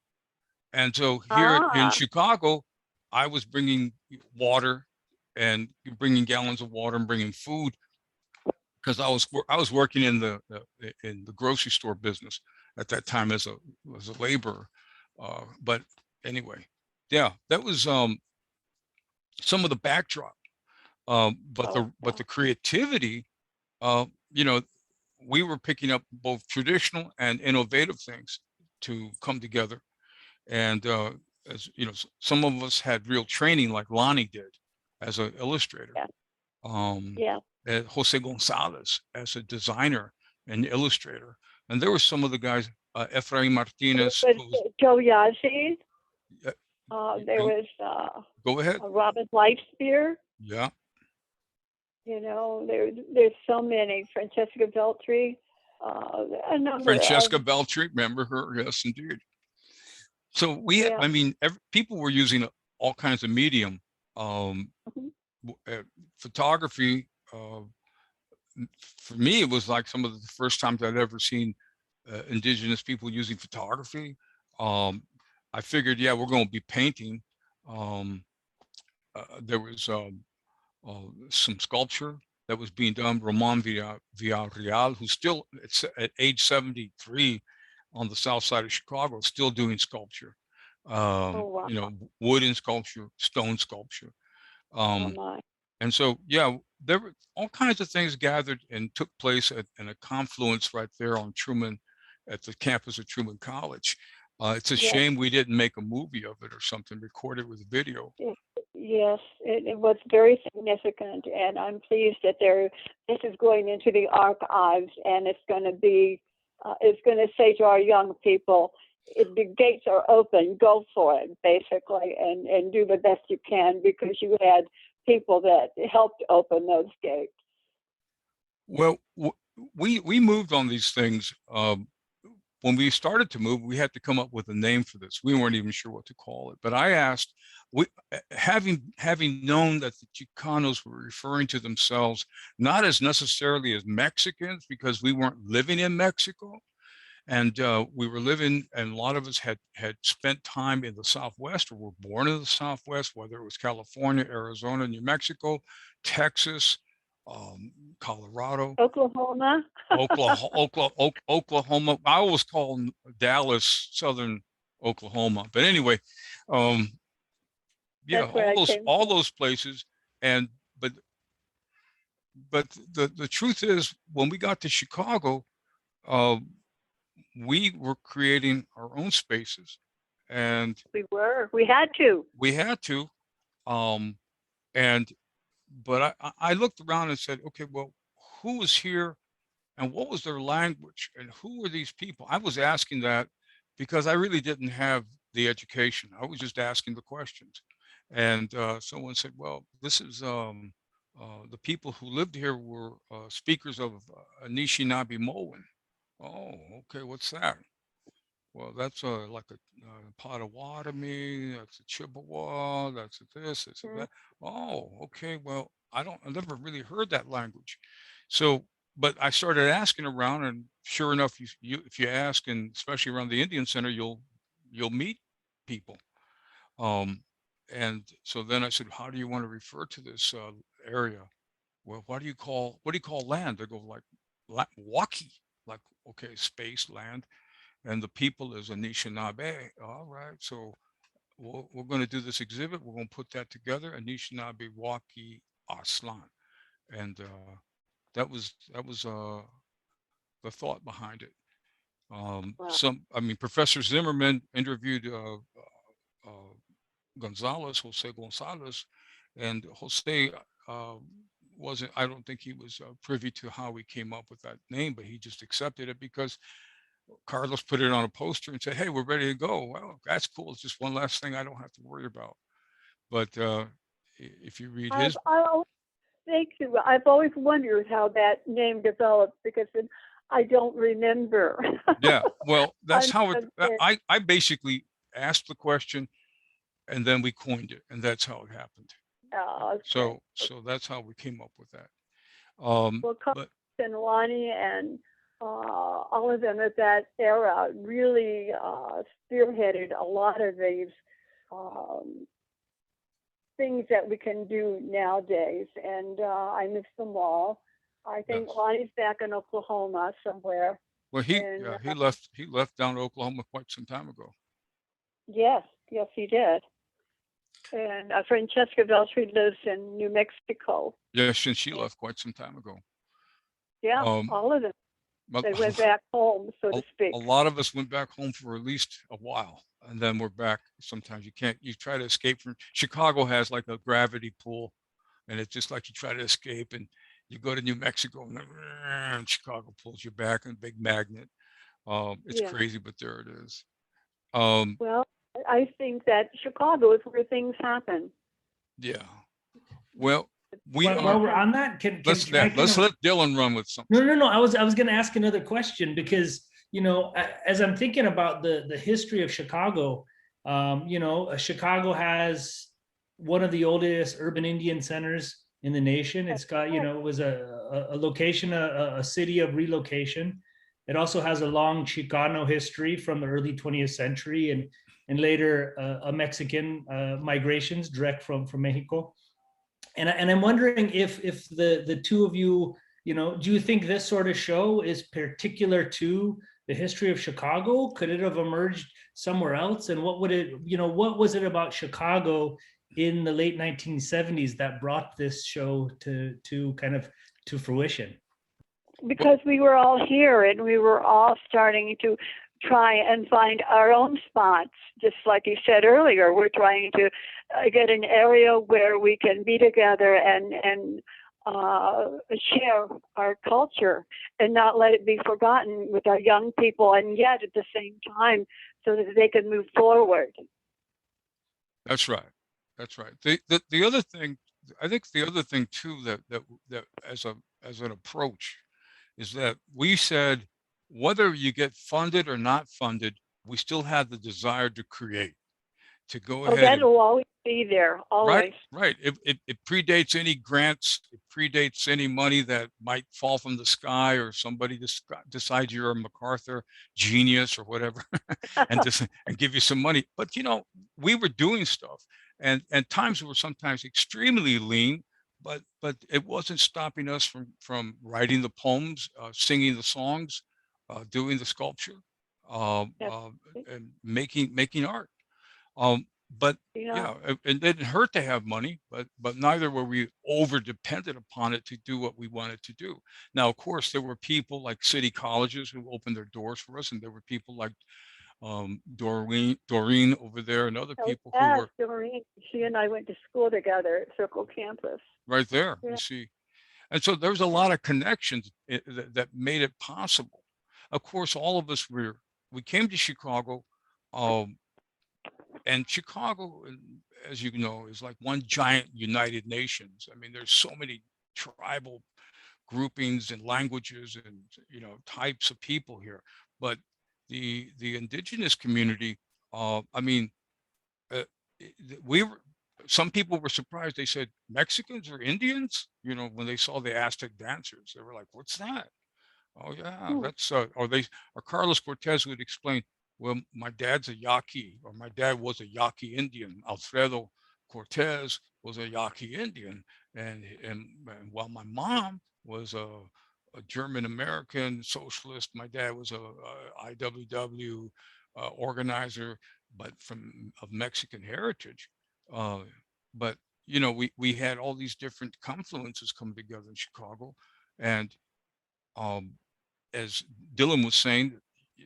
Speaker 7: And so here in Chicago, I was bringing water and bringing gallons of water and bringing food because I was working in the grocery store business at that time as a laborer. But anyway. Yeah, that was some of the backdrop, but the creativity, you know, we were picking up both traditional and innovative things to come together, and as you know, some of us had real training, like Lonnie did, as an illustrator. And Jose Gonzalez as a designer and illustrator, and there were some of the guys, Efrain Martinez,
Speaker 5: Joe Yazzie. There was
Speaker 7: go ahead.
Speaker 5: Robin Lightspear.
Speaker 7: Yeah.
Speaker 5: You know, there's so many. Francesca Beltry.
Speaker 7: Francesca Beltry, remember her? Yes, indeed. So we had, I mean, people were using all kinds of medium. Photography, for me, it was like some of the first times I'd ever seen indigenous people using photography. I figured, yeah, we're going to be painting. There was some sculpture that was being done. Ramon Villarreal, who's still at age 73 on the south side of Chicago, still doing sculpture. You know, wooden sculpture, stone sculpture.
Speaker 5: Oh my.
Speaker 7: And so, yeah, there were all kinds of things gathered and took place in a confluence right there on Truman, at the campus of Truman College. It's a
Speaker 5: Yes.
Speaker 7: shame we didn't make a movie of it or something, recorded with video.
Speaker 5: Yes, it was very significant, and I'm pleased that this is going into the archives, and it's going to say to our young people, the gates are open, go for it, basically, and do the best you can, because you had people that helped open those gates.
Speaker 7: Well, we moved on these things. When we started to move, we had to come up with a name for this. We weren't even sure what to call it. But I asked, having known that the Chicanos were referring to themselves not as necessarily as Mexicans, because we weren't living in Mexico, and we were living, and a lot of us had spent time in the Southwest, or were born in the Southwest, whether it was California, Arizona, New Mexico, Texas, Colorado,
Speaker 5: Oklahoma.
Speaker 7: Oklahoma. I always call Dallas Southern Oklahoma, but anyway, yeah, all those places. And but the truth is, when we got to Chicago, we were creating our own spaces, and
Speaker 5: we had to.
Speaker 7: But I looked around and said, okay, well, who was here and what was their language and who were these people? I was asking that because I really didn't have the education. I was just asking the questions. And someone said, well, this is the people who lived here were speakers of Anishinaabe Moan. Oh, okay, what's that? Well, that's like a Potawatomi, that's a Chippewa, that's a this, that's a that. Oh, okay, well, I never really heard that language. So, but I started asking around, and sure enough, if you ask, and especially around the Indian Center, you'll meet people. And so then I said, how do you want to refer to this area? Well, what do you call land? They go like Waki, like, okay, space, land. And the people is Anishinaabe. All right, so we're going to do this exhibit. We're going to put that together, Anišinabe Waki-Aztlán, and that was the thought behind it.
Speaker 5: Wow.
Speaker 7: Professor Zimmerman interviewed Jose Gonzalez, and Jose wasn't. I don't think he was privy to how we came up with that name, but he just accepted it because Carlos put it on a poster and said, hey, we're ready to go. Well, that's cool. It's just one last thing I don't have to worry about. But if you read his...
Speaker 5: Thank you. I've always wondered how that name developed because I don't remember.
Speaker 7: Yeah, well, that's how I basically asked the question and then we coined it, and that's how it happened.
Speaker 5: Oh, okay.
Speaker 7: So that's how we came up with that.
Speaker 5: Well, Carlos and Lonnie and all of them at that era really spearheaded a lot of these things that we can do nowadays, and I miss them all. I think Lonnie's back in Oklahoma somewhere.
Speaker 7: Well, he left down to Oklahoma quite some time ago.
Speaker 5: Yes, he did. And Francesca Veltri lives in New Mexico.
Speaker 7: Yes, and she left quite some time ago.
Speaker 5: Yeah, all of them. They went back home, so to speak.
Speaker 7: A lot of us went back home for at least a while, and then we're back. Sometimes you try to escape from Chicago has like a gravity pull, and it's just like you try to escape, and you go to New Mexico, and Chicago pulls you back in a big magnet. It's crazy, but there it is.
Speaker 5: Well, I think that Chicago is where things happen.
Speaker 7: Yeah. Well,
Speaker 6: while we're on that, let's
Speaker 7: let Dylan run with something.
Speaker 6: No. I was going to ask another question because, as I'm thinking about the history of Chicago, Chicago has one of the oldest urban Indian centers in the nation. It's got, it was a location, a city of relocation. It also has a long Chicano history from the early 20th century and later a Mexican migrations direct from Mexico. And I'm wondering if the two of you, do you think this sort of show is particular to the history of Chicago? Could it have emerged somewhere else? And what was it about Chicago in the late 1970s that brought this show to kind of to fruition?
Speaker 5: Because we were all here and we were all starting to try and find our own spots. Just like you said earlier, we're trying to get an area where we can be together and share our culture and not let it be forgotten with our young people, and yet at the same time so that they can move forward.
Speaker 7: That's right. That's right. The other thing, I think the other thing too, that as an approach is that we said, whether you get funded or not funded, we still have the desire to create, to go ahead.
Speaker 5: That will always be there, always.
Speaker 7: Right. It predates any grants. It predates any money that might fall from the sky, or somebody decides you're a MacArthur genius or whatever, and give you some money. But you know, we were doing stuff, and times were sometimes extremely lean, but it wasn't stopping us from writing the poems, singing the songs, doing the sculpture, and making art. But yeah, it didn't hurt to have money, but neither were we over dependent upon it to do what we wanted to do. Now, of course, there were people like city colleges who opened their doors for us, and there were people like Doreen over there, and other people who were.
Speaker 5: Doreen, she and I went to school together at Circle Campus.
Speaker 7: Right there, you see. And so there was a lot of connections that made it possible. Of course, all of us we came to Chicago, and Chicago, as you know, is like one giant United Nations. I mean, there's so many tribal groupings and languages and, you know, types of people here. But the indigenous community, some people were surprised. They said, Mexicans or Indians? You know, when they saw the Aztec dancers, they were like, what's that? Oh yeah, that's or Carlos Cortéz would explain, well, my dad's a Yaqui, or my dad was a Yaqui Indian. Alfredo Cortez was a Yaqui Indian, and while my mom was a German American socialist, my dad was a IWW organizer, but of Mexican heritage. But you know, we had all these different confluences come together in Chicago, and as Dylan was saying,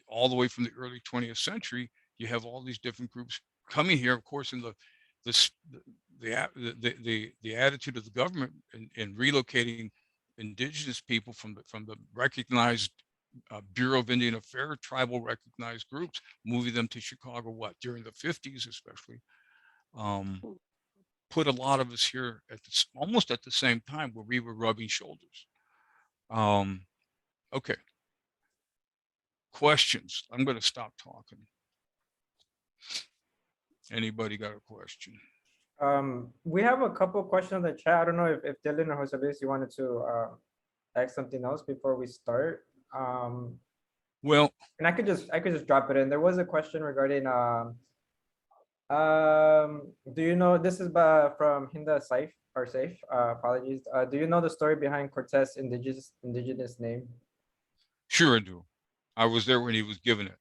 Speaker 7: all the way from the early 20th century, you have all these different groups coming here. Of course, in the attitude of the government in relocating indigenous people from the recognized Bureau of Indian Affairs, tribal recognized groups, moving them to Chicago, during the 50s especially, put a lot of us here almost at the same time, where we were rubbing shoulders. Okay. Questions. I'm going to stop talking. Anybody got a question?
Speaker 1: We have a couple questions in the chat. I don't know if Dylan or Jose Luis, you wanted to ask something else before we start.
Speaker 7: Well,
Speaker 1: and I could just drop it in. There was a question regarding do you know, this is from Hinda Saif or Saif, apologies. Do you know the story behind Cortez indigenous name?
Speaker 7: Sure I do. I was there when he was given it.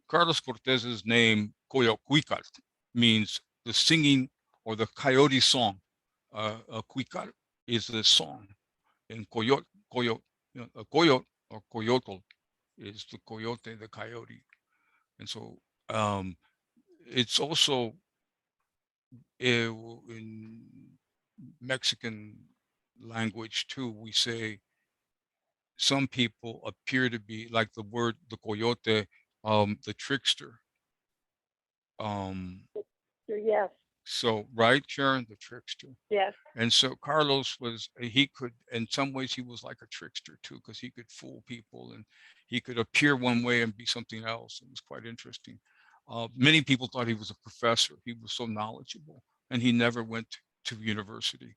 Speaker 7: Carlos Cortez's name, Koyokuikatl, means the singing or the coyote song. Kuikatl is the song. And coyote or coyotl is the coyote, the coyote. And so it's also in Mexican language too, we say some people appear to be like the word, the coyote, the trickster.
Speaker 5: Yes.
Speaker 7: So, right, Sharon, the trickster.
Speaker 5: Yes.
Speaker 7: And so Carlos he could, in some ways, he was like a trickster too, because he could fool people and he could appear one way and be something else. It was quite interesting. Many people thought he was a professor. He was so knowledgeable, and he never went to university,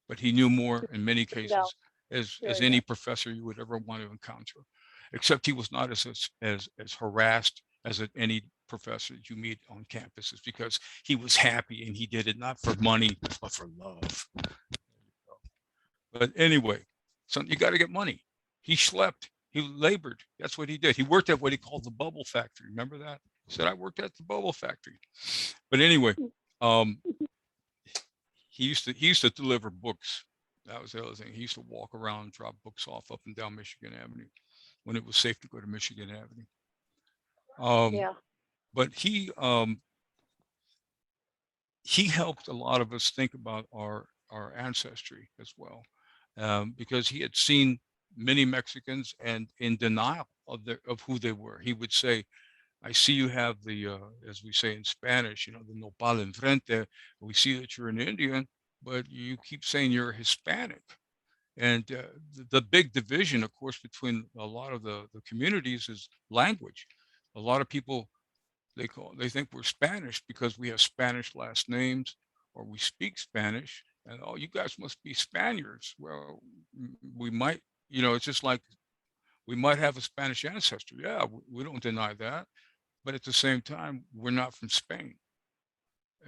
Speaker 7: but he knew more in many cases as any professor you would ever want to encounter, except he was not as harassed as any professor you meet on campuses, because he was happy and he did it not for money, but for love. But anyway, you got to get money. He schlepped, he labored. That's what he did. He worked at what he called the bubble factory. Remember that? He said, I worked at the bubble factory. But anyway, Um, he used to deliver books. That was the other thing. He used to walk around and drop books off up and down Michigan Avenue when it was safe to go to Michigan Avenue.
Speaker 5: Yeah.
Speaker 7: But he helped a lot of us think about our ancestry as well, because he had seen many Mexicans and in denial of who they were. He would say, I see you have the, as we say in Spanish, you know, the nopal enfrente. We see that you're an Indian, but you keep saying you're Hispanic. And the big division, of course, between a lot of the communities is language. A lot of people, they think we're Spanish because we have Spanish last names or we speak Spanish. And, oh, you guys must be Spaniards. Well, we might, you know, it's just like we might have a Spanish ancestor. Yeah, we don't deny that. But at the same time, we're not from Spain.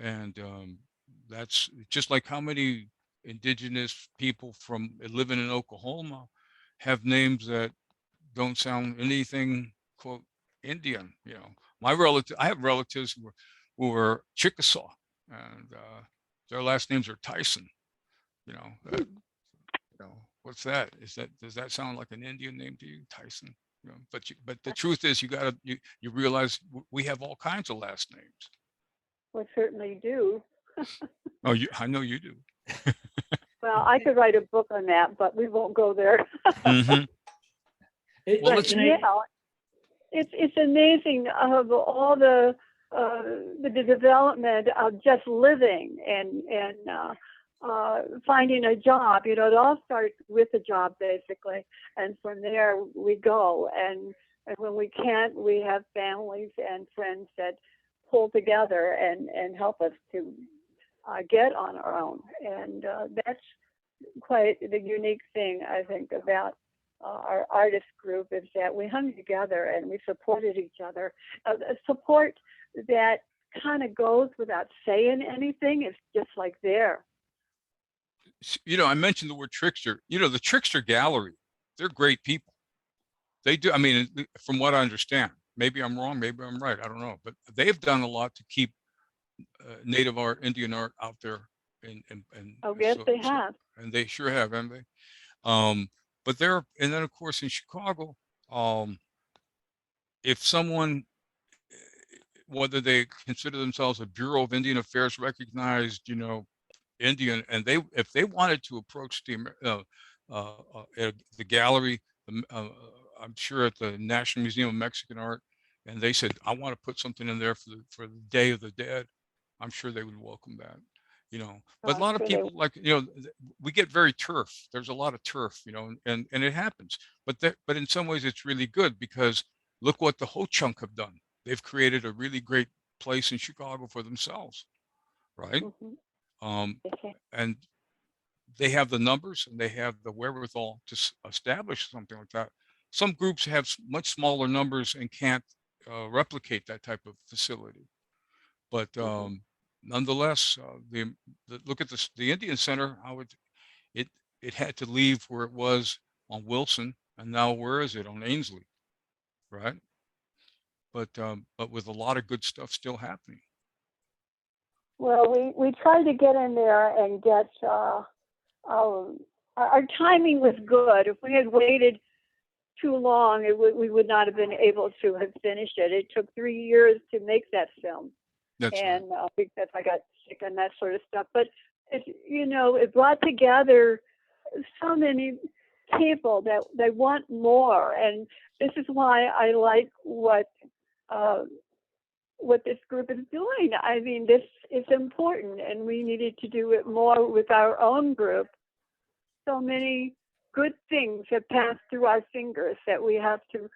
Speaker 7: And that's just like how many indigenous people from living in Oklahoma have names that don't sound anything, quote, Indian. You know, I have relatives who were Chickasaw, and their last names are Tyson. You know, what's that? Does that sound like an Indian name to you, Tyson? You know, but the truth is, you realize we have all kinds of last names.
Speaker 5: We certainly do.
Speaker 7: Oh, I know you do.
Speaker 5: Well, I could write a book on that, but we won't go there.
Speaker 7: Mm-hmm.
Speaker 6: Well,
Speaker 5: But yeah, it's amazing of all the development of just living and finding a job. You know, it all starts with a job basically, and from there we go. And when we can't, we have families and friends that pull together and help us to get on our own. And that's quite the unique thing, I think, about our artist group, is that we hung together and we supported each other. Support that kind of goes without saying anything. It's just like there.
Speaker 7: You know, I mentioned the word trickster. You know, the Trickster Gallery, they're great people. They do. I mean, from what I understand, maybe I'm wrong, maybe I'm right, I don't know. But they've done a lot to keep Native art, Indian art out there. And
Speaker 5: Oh, yes, they have.
Speaker 7: And they sure have, haven't they? But and then of course in Chicago, if someone, whether they consider themselves a Bureau of Indian Affairs recognized, you know, Indian, and if they wanted to approach the gallery, I'm sure at the National Museum of Mexican Art, and they said, I want to put something in there for the Day of the Dead, I'm sure they would welcome that. You know, but a lot of people, like, you know, we get very turf. There's a lot of turf, you know, and it happens. But in some ways it's really good, because look what the Ho-Chunk have done. They've created a really great place in Chicago for themselves, right? And they have the numbers and they have the wherewithal to establish something like that. Some groups have much smaller numbers and can't replicate that type of facility. But nonetheless, look at the Indian Center, how it had to leave where it was on Wilson, and now where is it? On Ainsley, right? But with a lot of good stuff still happening.
Speaker 5: Well, we tried to get in there and get our timing was good. If we had waited too long, we would not have been able to have finished it. It took 3 years to make that film.
Speaker 7: That's
Speaker 5: and
Speaker 7: right.
Speaker 5: Because I got sick and that sort of stuff. But you know, it brought together so many people that they want more, and this is why I like what this group is doing. I mean, this is important, and we needed to do it more with our own group. So many good things have passed through our fingers that we have to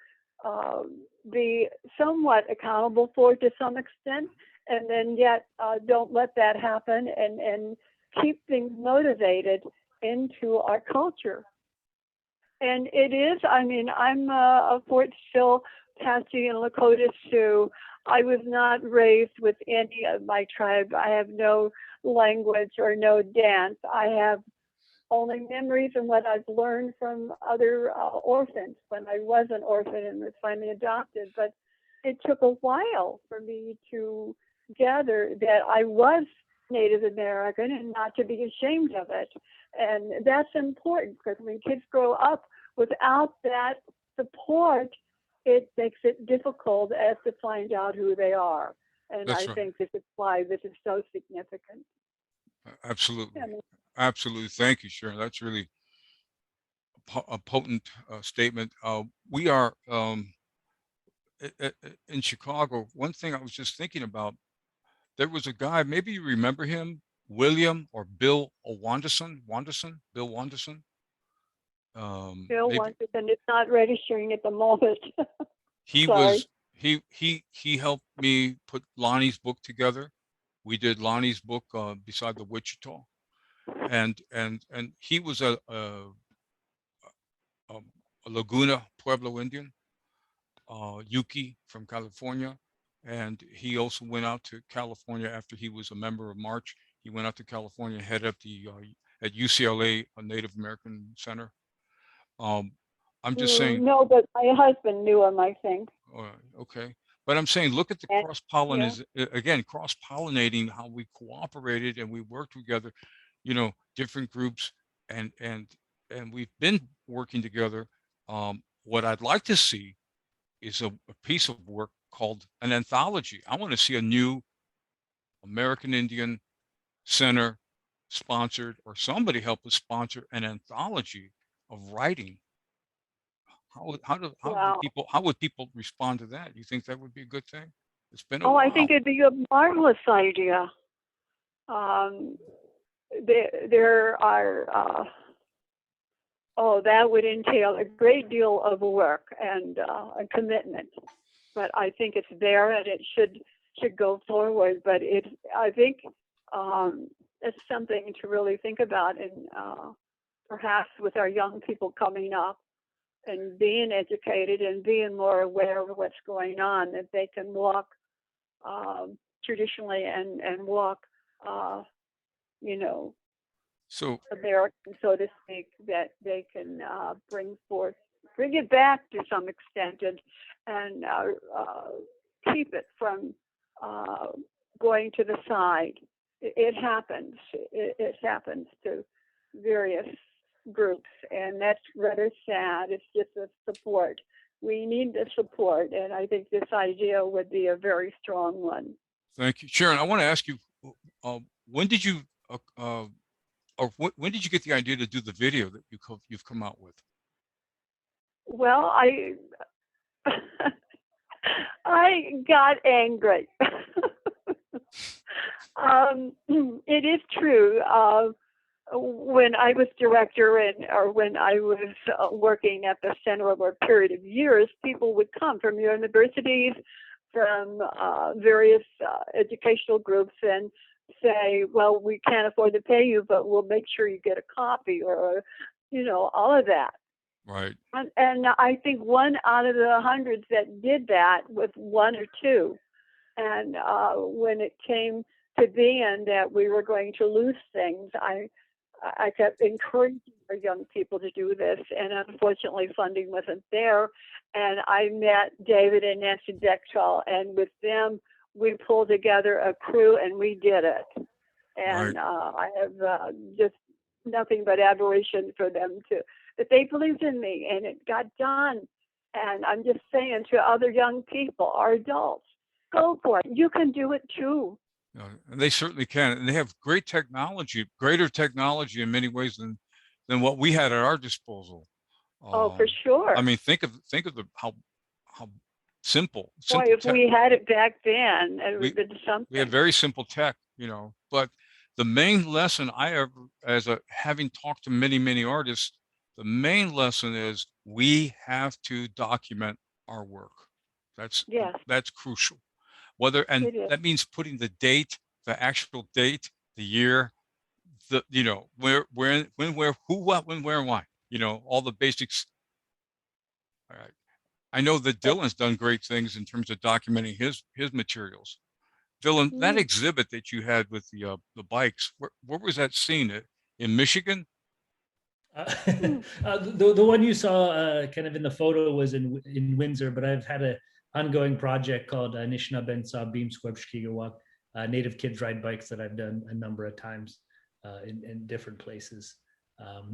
Speaker 5: be somewhat accountable for to some extent, and then yet don't let that happen, and keep things motivated into our culture. And it is, I mean, I'm a Fort Sill, Apache, and Lakota Sioux. I was not raised with any of my tribe. I have no language or no dance. I have only memories and what I've learned from other orphans when I was an orphan and was finally adopted. But it took a while for me to gather that I was Native American and not to be ashamed of it. And that's important because when kids grow up without that support, it makes it difficult as to find out who they are. And
Speaker 7: That's
Speaker 5: I
Speaker 7: right.
Speaker 5: think this is why this is so significant.
Speaker 7: Absolutely.
Speaker 5: I mean,
Speaker 7: Absolutely. Thank you, Sharon. That's really a potent statement. We are in Chicago. One thing I was just thinking about, there was a guy, maybe you remember him, William or Bill Wanderson, Bill Wanderson.
Speaker 5: Bill
Speaker 7: Maybe
Speaker 5: wants it, and it's not registering at the moment.
Speaker 7: he
Speaker 5: Sorry.
Speaker 7: was, he helped me put Lonnie's book together. We did Lonnie's book beside the Wichita, and he was a Laguna Pueblo Indian, Yuki from California. And he also went out to California after he was a member of March. He went out to California, head up the at UCLA, a Native American Center. I'm just saying.
Speaker 5: No, but my husband knew him, I think.
Speaker 7: Okay, but I'm saying, look at the
Speaker 5: And-
Speaker 7: cross-pollination again, cross-pollinating, how we cooperated and we worked together, you know, different groups, and we've been working together. What I'd like to see is a piece of work called an anthology. I want to see a new American Indian Center sponsored, or somebody help us sponsor an anthology of writing. How would people respond to that? You think that would be a good thing? It's been a while.
Speaker 5: I think it'd be a marvelous idea. There are, that would entail a great deal of work and a commitment. But I think it's there and it should go forward. But I think it's something to really think about, and perhaps with our young people coming up and being educated and being more aware of what's going on, that they can walk traditionally and walk,
Speaker 7: So
Speaker 5: American, so to speak, that they can bring it back to some extent, and keep it from going to the side. It happens. It happens to various groups, and that's rather sad. It's just a support. We need the support, and I think this idea would be a very strong one.
Speaker 7: thank you, Sharon. I want to ask you, when did you when did you get the idea to do the video that you've come out with?
Speaker 5: Well, I got angry. It is true. When I was director or when I was working at the center over a period of years, people would come from universities, from various educational groups, and say, well, we can't afford to pay you, but we'll make sure you get a copy, or, all of that.
Speaker 7: Right.
Speaker 5: And I think one out of the hundreds that did that was one or two. And when it came to being that we were going to lose things, I kept encouraging our young people to do this, and unfortunately funding wasn't there. And I met David and Nancy Bechtel, and with them we pulled together a crew and we did it. And I have just nothing but admiration for them that they believed in me, and it got done. And I'm just saying to other young people, our adults, go for it. You can do it too.
Speaker 7: And they certainly can, and they have great technology, greater technology in many ways than what we had at our disposal.
Speaker 5: For sure.
Speaker 7: I mean, think of how simple.
Speaker 5: Boy, if we had it back then, it would have been something.
Speaker 7: We had very simple tech, but the main lesson having talked to many artists, the main lesson is we have to document our work. That's crucial. That means putting the date, the actual date, the year, where, when, where, who, what, when, where, and why, all the basics. All right. I know that Dylan's done great things in terms of documenting his materials. Dylan, that exhibit that you had with the bikes, where was that scene? In Michigan?
Speaker 6: The one you saw kind of in the photo was in Windsor, but I've had an ongoing project called Anišinabe Waki-Aztlán Native Kids Ride Bikes that I've done a number of times in different places,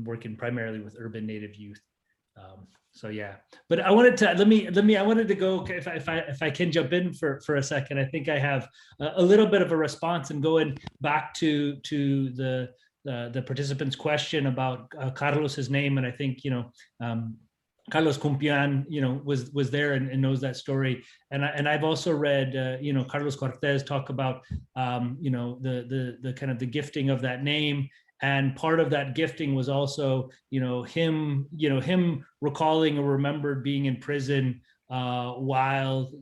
Speaker 6: working primarily with urban Native youth. So yeah, but I wanted to I wanted to go, if I can jump in for a second. I think I have a little bit of a response, and going back to the participant's question about Carlos's name, and I think Carlos Cumpián was there and knows that story, and I've also read Carlos Cortéz talk about the kind of the gifting of that name. And part of that gifting was also, him recalling or remembered being in prison while,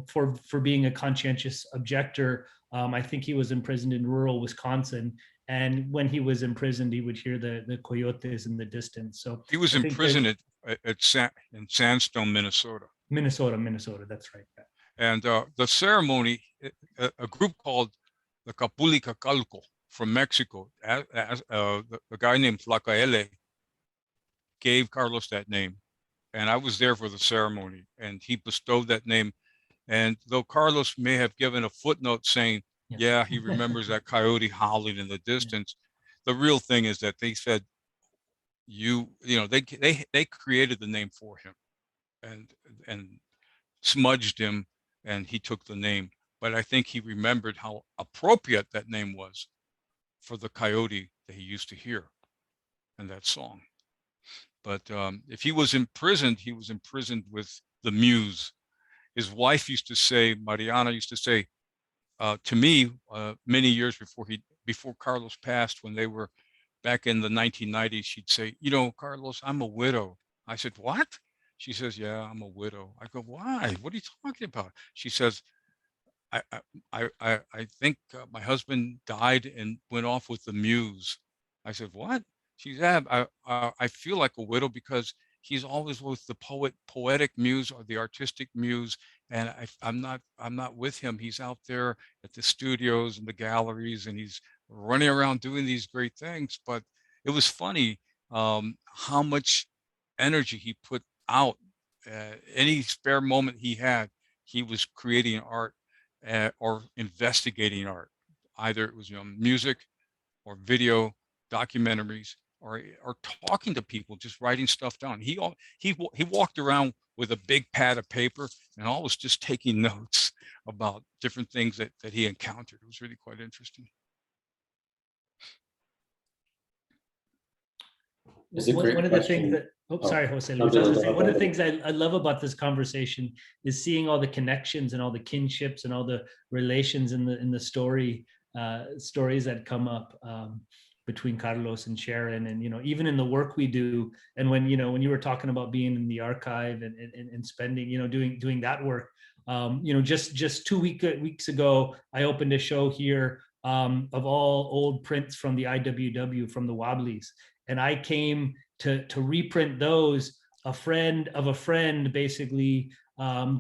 Speaker 6: for being a conscientious objector. I think he was imprisoned in rural Wisconsin. And when he was imprisoned, he would hear the coyotes in the distance. So
Speaker 7: he was imprisoned in Sandstone, Minnesota.
Speaker 6: Minnesota, that's right.
Speaker 7: And the ceremony, a group called the Capulicacalco from Mexico, a guy named Tlacaele gave Carlos that name. And I was there for the ceremony, and he bestowed that name. And though Carlos may have given a footnote saying, yeah, he remembers that coyote howling in the distance, the real thing is that they said, they created the name for him and smudged him, and he took the name. But I think he remembered how appropriate that name was for the coyote that he used to hear in that song. But if he was imprisoned, he was imprisoned with the muse. His wife used to say, Mariana used to say to me many years before Carlos passed, when they were back in the 1990s, she'd say, Carlos, I'm a widow. I said, what? She says, yeah, I'm a widow. I go, why? What are you talking about? She says, I think my husband died and went off with the muse. I said, what? She said, I feel like a widow because he's always with the poetic muse or the artistic muse, and I'm not with him. He's out there at the studios and the galleries, and he's running around doing these great things. But it was funny how much energy he put out. Any spare moment he had, he was creating art or investigating art. Either it was music or video, documentaries, or talking to people, just writing stuff down. He walked around with a big pad of paper and always just taking notes about different things that he encountered. It was really quite interesting.
Speaker 6: One of the things that, sorry, Jose Luis. One of the things I love about this conversation is seeing all the connections and all the kinships and all the relations in the stories that come up between Carlos and Sharon, and even in the work we do. And when you were talking about being in the archive and spending doing that work, just 2 weeks ago, I opened a show here of all old prints from the IWW, from the Wobblies. And I came to reprint those. A friend of a friend basically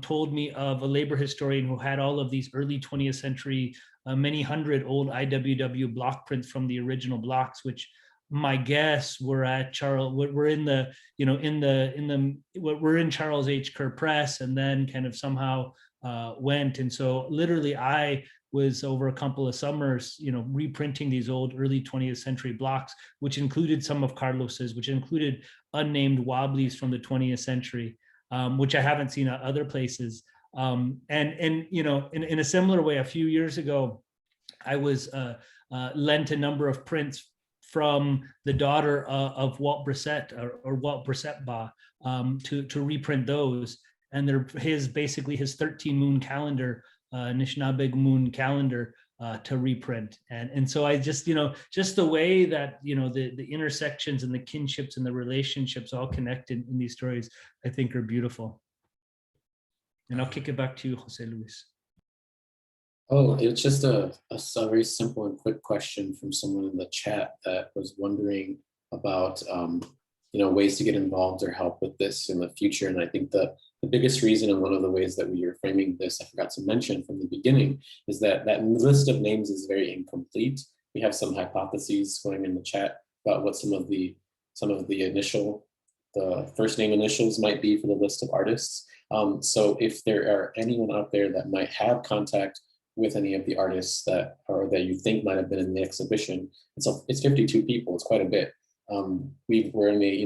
Speaker 6: told me of a labor historian who had all of these early 20th century, many hundred old IWW block prints from the original blocks, which my guess were at Charles. We're in the we're in Charles H. Kerr Press, and then kind of somehow went. And so literally I was over a couple of summers, reprinting these old early 20th century blocks, which included some of Carlos's, which included unnamed Wobblies from the 20th century, which I haven't seen at other places. And in a similar way, a few years ago, I was lent a number of prints from the daughter of Walt Brissett or Walt Brissett-Ba to reprint those. And they're his 13 moon calendar, Anishinaabe moon calendar, to reprint. And so I just, just the way that, the intersections and the kinships and the relationships all connected in these stories, I think are beautiful. And I'll kick it back to you, Jose Luis.
Speaker 2: Oh, it's just a very simple and quick question from someone in the chat that was wondering about, ways to get involved or help with this in the future. And I think the biggest reason, and one of the ways that we are framing this, I forgot to mention from the beginning, is that list of names is very incomplete. We have some hypotheses going in the chat about what some of the first name initials might be for the list of artists. So if there are anyone out there that might have contact with any of the artists that you think might have been in the exhibition. It's 52 people. It's quite a bit. We're only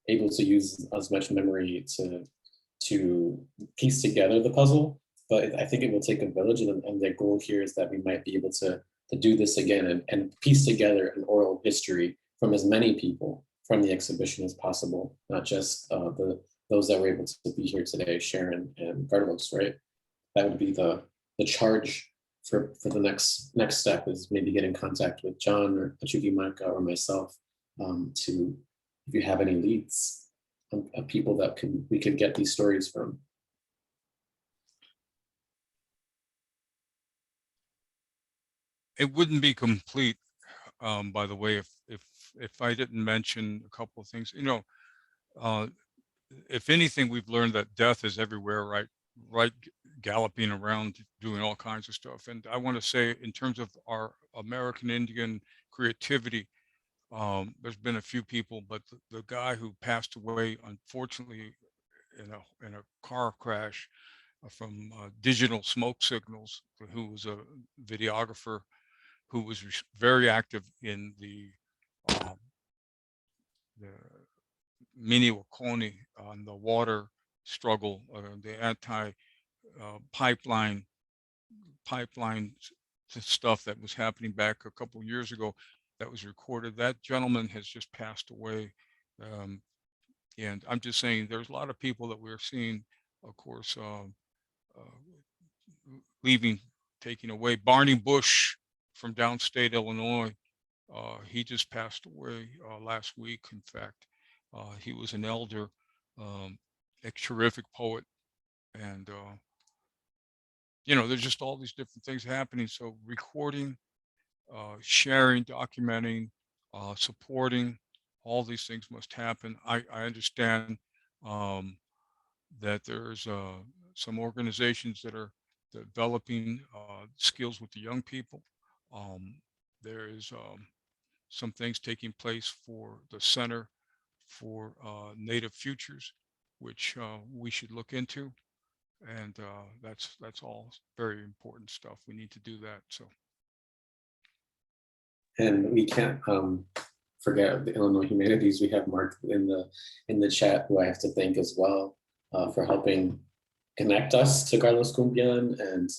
Speaker 2: able to use as much memory to piece together the puzzle, but I think it will take a village, and their goal here is that we might be able to do this again and piece together an oral history from as many people from the exhibition as possible, not just those that were able to be here today, Sharon and Carlos, right? That would be the charge for the next step, is maybe get in contact with John or Achuki Marka or myself to, if you have any leads of people that we could get these stories from.
Speaker 7: It wouldn't be complete, by the way, if I didn't mention a couple of things. If anything, we've learned that death is everywhere, right, galloping around, doing all kinds of stuff. And I want to say, in terms of our American Indian creativity, there's been a few people, but the guy who passed away, unfortunately, in a car crash from digital smoke signals, who was a videographer who was very active in the Mini Wakoni on the water struggle, the anti pipeline stuff that was happening back a couple of years ago, that was recorded. That gentleman has just passed away. And I'm just saying, there's a lot of people that we're seeing, of course, leaving, taking away. Barney Bush from downstate Illinois, he just passed away last week, in fact. He was an elder, a terrific poet. And, there's just all these different things happening. So recording, sharing, documenting, supporting, all these things must happen. I understand that there's some organizations that are developing skills with the young people. There is some things taking place for the Center for Native Futures, which we should look into. And that's all very important stuff. We need to do that. So.
Speaker 2: And we can't forget the Illinois Humanities. We have Mark in the chat, who I have to thank as well for helping connect us to Carlos Cumpián and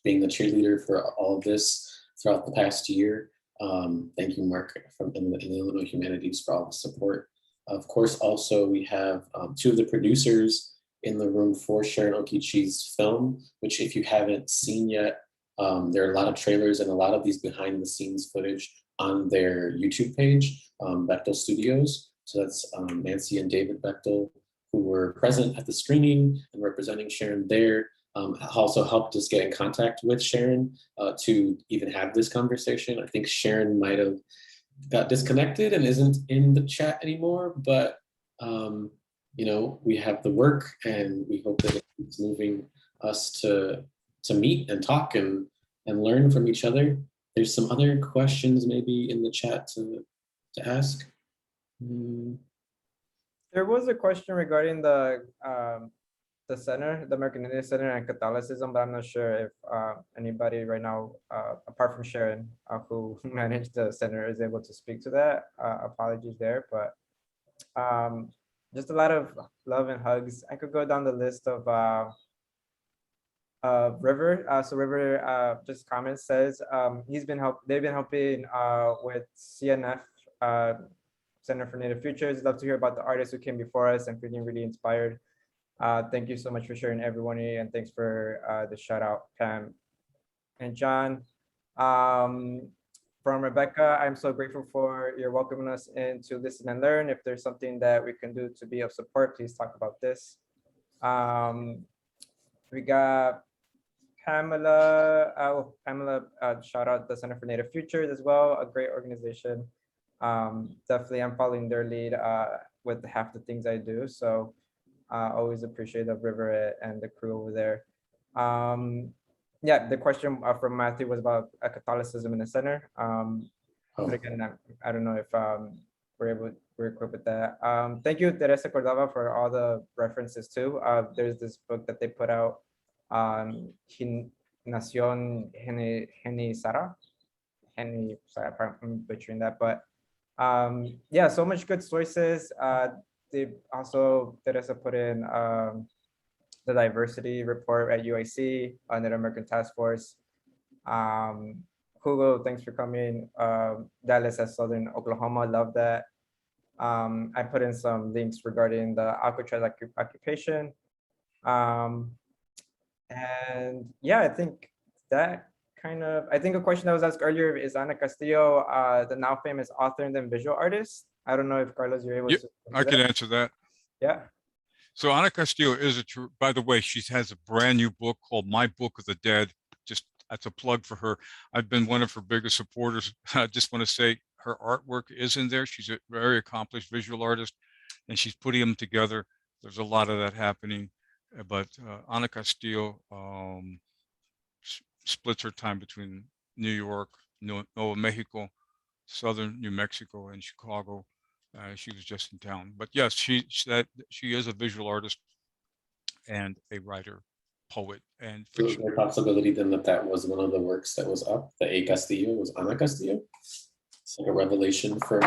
Speaker 2: being the cheerleader for all of this throughout the past year. Thank you, Mark, in the Illinois Humanities, for all the support. Of course, also we have two of the producers in the room for Sharon Okee-Chee's film, which, if you haven't seen yet, there are a lot of trailers and a lot of these behind the scenes footage on their YouTube page, Bechtel Studios. So that's Nancy and David Bechtel, who were present at the screening and representing Sharon there. Also helped us get in contact with Sharon to even have this conversation. I think Sharon might have got disconnected and isn't in the chat anymore, but we have the work, and we hope that it's moving us to meet and talk and learn from each other. There's some other questions maybe in the chat to ask.
Speaker 1: There was a question regarding the center, the American Indian Center, and Catholicism, but I'm not sure if anybody right now, apart from Sharon, who managed the center, is able to speak to that. Apologies there, but just a lot of love and hugs. I could go down the list of River. So River just comments, says they've been helping with CNF, Center for Native Futures. Love to hear about the artists who came before us and feeling really inspired. Thank you so much for sharing, everyone, and thanks for the shout out, Pam and John. From Rebecca, I'm so grateful for your welcoming us in to listen and learn. If there's something that we can do to be of support, please talk about this. We got Pamela. Shout out the Center for Native Futures as well, a great organization. Definitely, I'm following their lead with half the things I do. So always appreciate the River and the crew over there. Yeah, the question from Matthew was about Catholicism in the center. But again, I don't know if we're equipped with that. Thank you, Teresa Cordova, for all the references too. There's this book that they put out, Nación Genisara. Sorry if I'm butchering that, but yeah, so much good sources. They also, Teresa put in the diversity report at UIC, Native American Task Force. Hugo, thanks for coming. Dallas at Southern Oklahoma, love that. I put in some links regarding the Alcatraz occupation. And yeah, I think that I think a question that was asked earlier is Ana Castillo, the now famous author and then visual artist. I don't know if Carlos, you're able to.
Speaker 7: I can answer that.
Speaker 1: Yeah.
Speaker 7: So Ana Castillo is by the way, she has a brand new book called My Book of the Dead. Just that's a plug for her. I've been one of her biggest supporters. I just want to say her artwork is in there. She's a very accomplished visual artist and she's putting them together. There's a lot of that happening, but Ana Castillo splits her time between New York, Nuevo Mexico, Southern New Mexico, and Chicago. She was just in town, but yes, she is a visual artist and a writer, poet, and fiction.
Speaker 2: So the possibility then that was one of the works that was up. The A Castillo was Ana Castillo. It's like a revelation from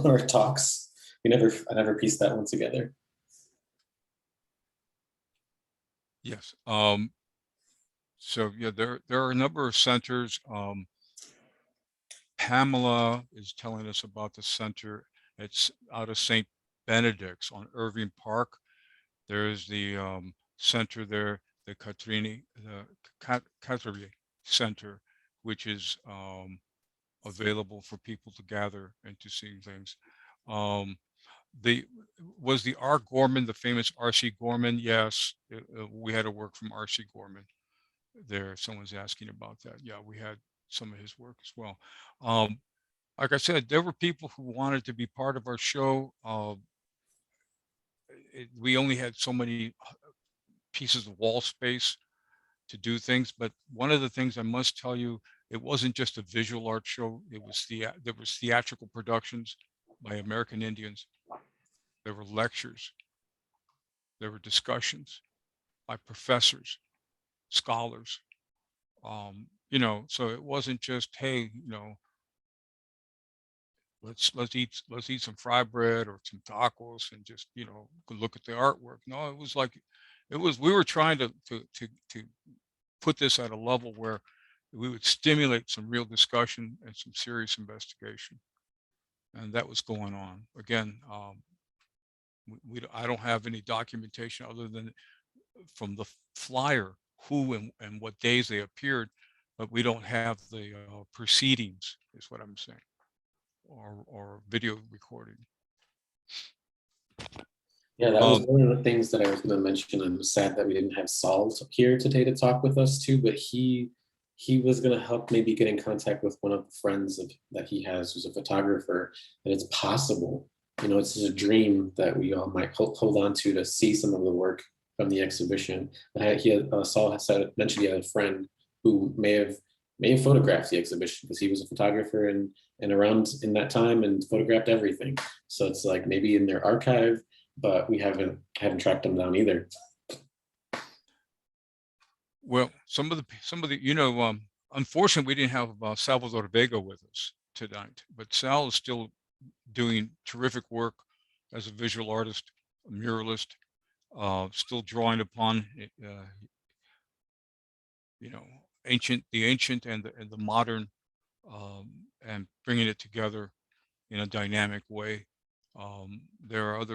Speaker 2: our talks. I never pieced that one together.
Speaker 7: Yes. So yeah, there are a number of centers. Pamela is telling us about the center. It's out of St. Benedict's on Irving Park. There's the center there, the Catrini Center, which is available for people to gather and to see things. Was the R. Gorman, the famous R.C. Gorman? Yes, we had a work from R.C. Gorman there. Someone's asking about that. Yeah, we had some of his work as well. Like I said, there were people who wanted to be part of our show. We only had so many pieces of wall space to do things, but one of the things I must tell you, it wasn't just a visual art show. There was theatrical productions by American Indians. There were lectures. There were discussions by professors, scholars. You know, so it wasn't just, hey, you know, let's eat some fry bread or some tacos and just, you know, look at the artwork. No, it was like, we were trying to put this at a level where we would stimulate some real discussion and some serious investigation. And that was going on. Again, I don't have any documentation other than from the flyer, who and what days they appeared, but we don't have the proceedings, is what I'm saying, or video recording.
Speaker 2: Yeah, that was one of the things that I was going to mention. I'm sad that we didn't have Sal here today to talk with us too, but he was going to help maybe get in contact with one of the friends that he has who's a photographer, and it's possible, you know, it's just a dream that we all might hold on to see some of the work from the exhibition. But Sal has mentioned he had a friend who may have photographed the exhibition because he was a photographer and around in that time and photographed everything. So it's like maybe in their archive, but we haven't tracked them down either.
Speaker 7: Well, some of the you know, unfortunately, we didn't have Salvador Vega with us tonight, but Sal is still doing terrific work as a visual artist, a muralist, still drawing upon, you know, the ancient and the modern, and bringing it together in a dynamic way. There are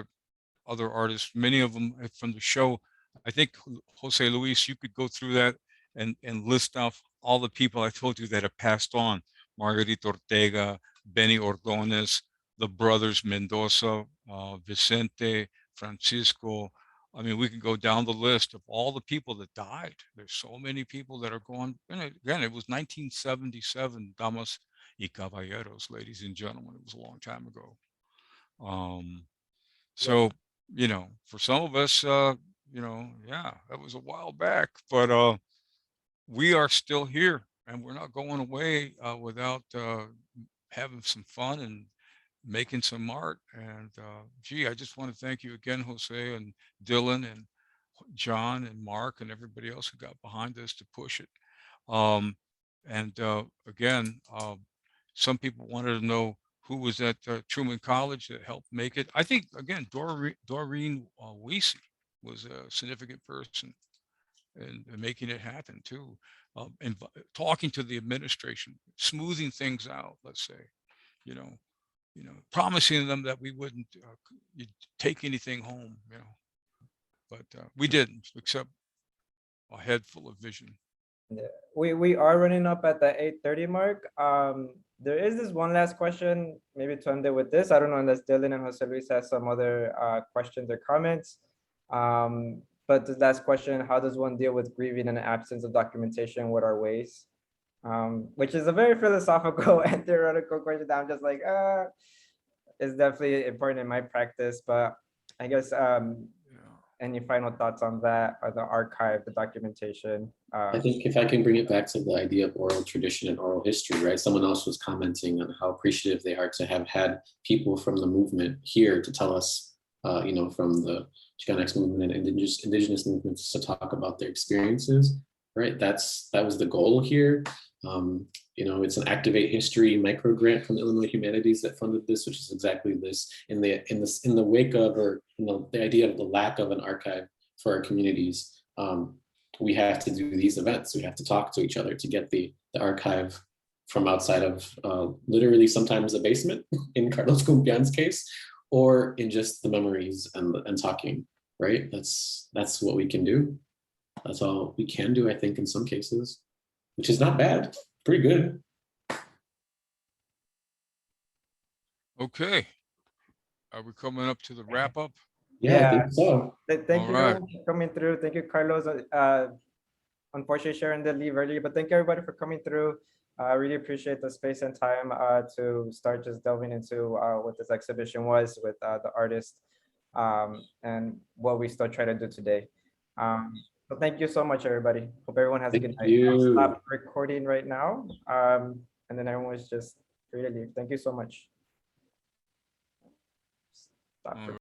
Speaker 7: other artists, many of them from the show. I think Jose Luis, you could go through that and list off all the people I told you that have passed on: Margarita Ortega, Benny Ordonez, the brothers Mendoza, Vicente, Francisco. I mean, we can go down the list of all the people that died. There's so many people that are gone. And again, it was 1977, damas y caballeros, ladies and gentlemen. It was a long time ago. So, you know, for some of us, you know, yeah, that was a while back, but we are still here and we're not going away without having some fun and making some art. And gee, I just want to thank you again, Jose and Dylan and John and Mark and everybody else who got behind us to push it. Again, some people wanted to know who was at Truman College that helped make it. I think, again, Doreen Weesey was a significant person in making it happen too. And talking to the administration, smoothing things out, let's say, you know, promising them that we wouldn't take anything home, but we didn't, except a head full of vision.
Speaker 1: Yeah. We are running up at the 8:30 mark. There is this one last question, maybe to end it with this. I don't know unless Dylan and Jose Luis has some other questions or comments. But the last question, how does one deal with grieving and absence of documentation? What are ways? Which is a very philosophical and theoretical question that I'm just like, it's definitely important in my practice. But I guess any final thoughts on that, or the archive, the documentation?
Speaker 2: I think if I can bring it back to the idea of oral tradition and oral history, right? Someone else was commenting on how appreciative they are to have had people from the movement here to tell us, from the Chicanx movement and indigenous movements to talk about their experiences, right? That was the goal here. It's an Activate History micro grant from Illinois Humanities that funded this, which is exactly this. In the wake of, or the idea of the lack of an archive for our communities, we have to do these events. We have to talk to each other to get the archive from outside of literally sometimes the basement in Carlos Cumpián's case, or in just the memories and talking, right? That's what we can do. That's all we can do, I think, in some cases, which is not bad, pretty good.
Speaker 7: Okay. Are we coming up to the wrap up?
Speaker 2: Yeah, I think so.
Speaker 1: Thank you everyone for coming through. Thank you, Carlos. Unfortunately, Sharon did leave early, but thank you everybody for coming through. I really appreciate the space and time to start just delving into what this exhibition was with the artist and what we still try to do today. So thank you so much, everybody. Hope everyone has a good night. I'll stop recording right now, and then everyone is just free to leave. Thank you so much. Stop.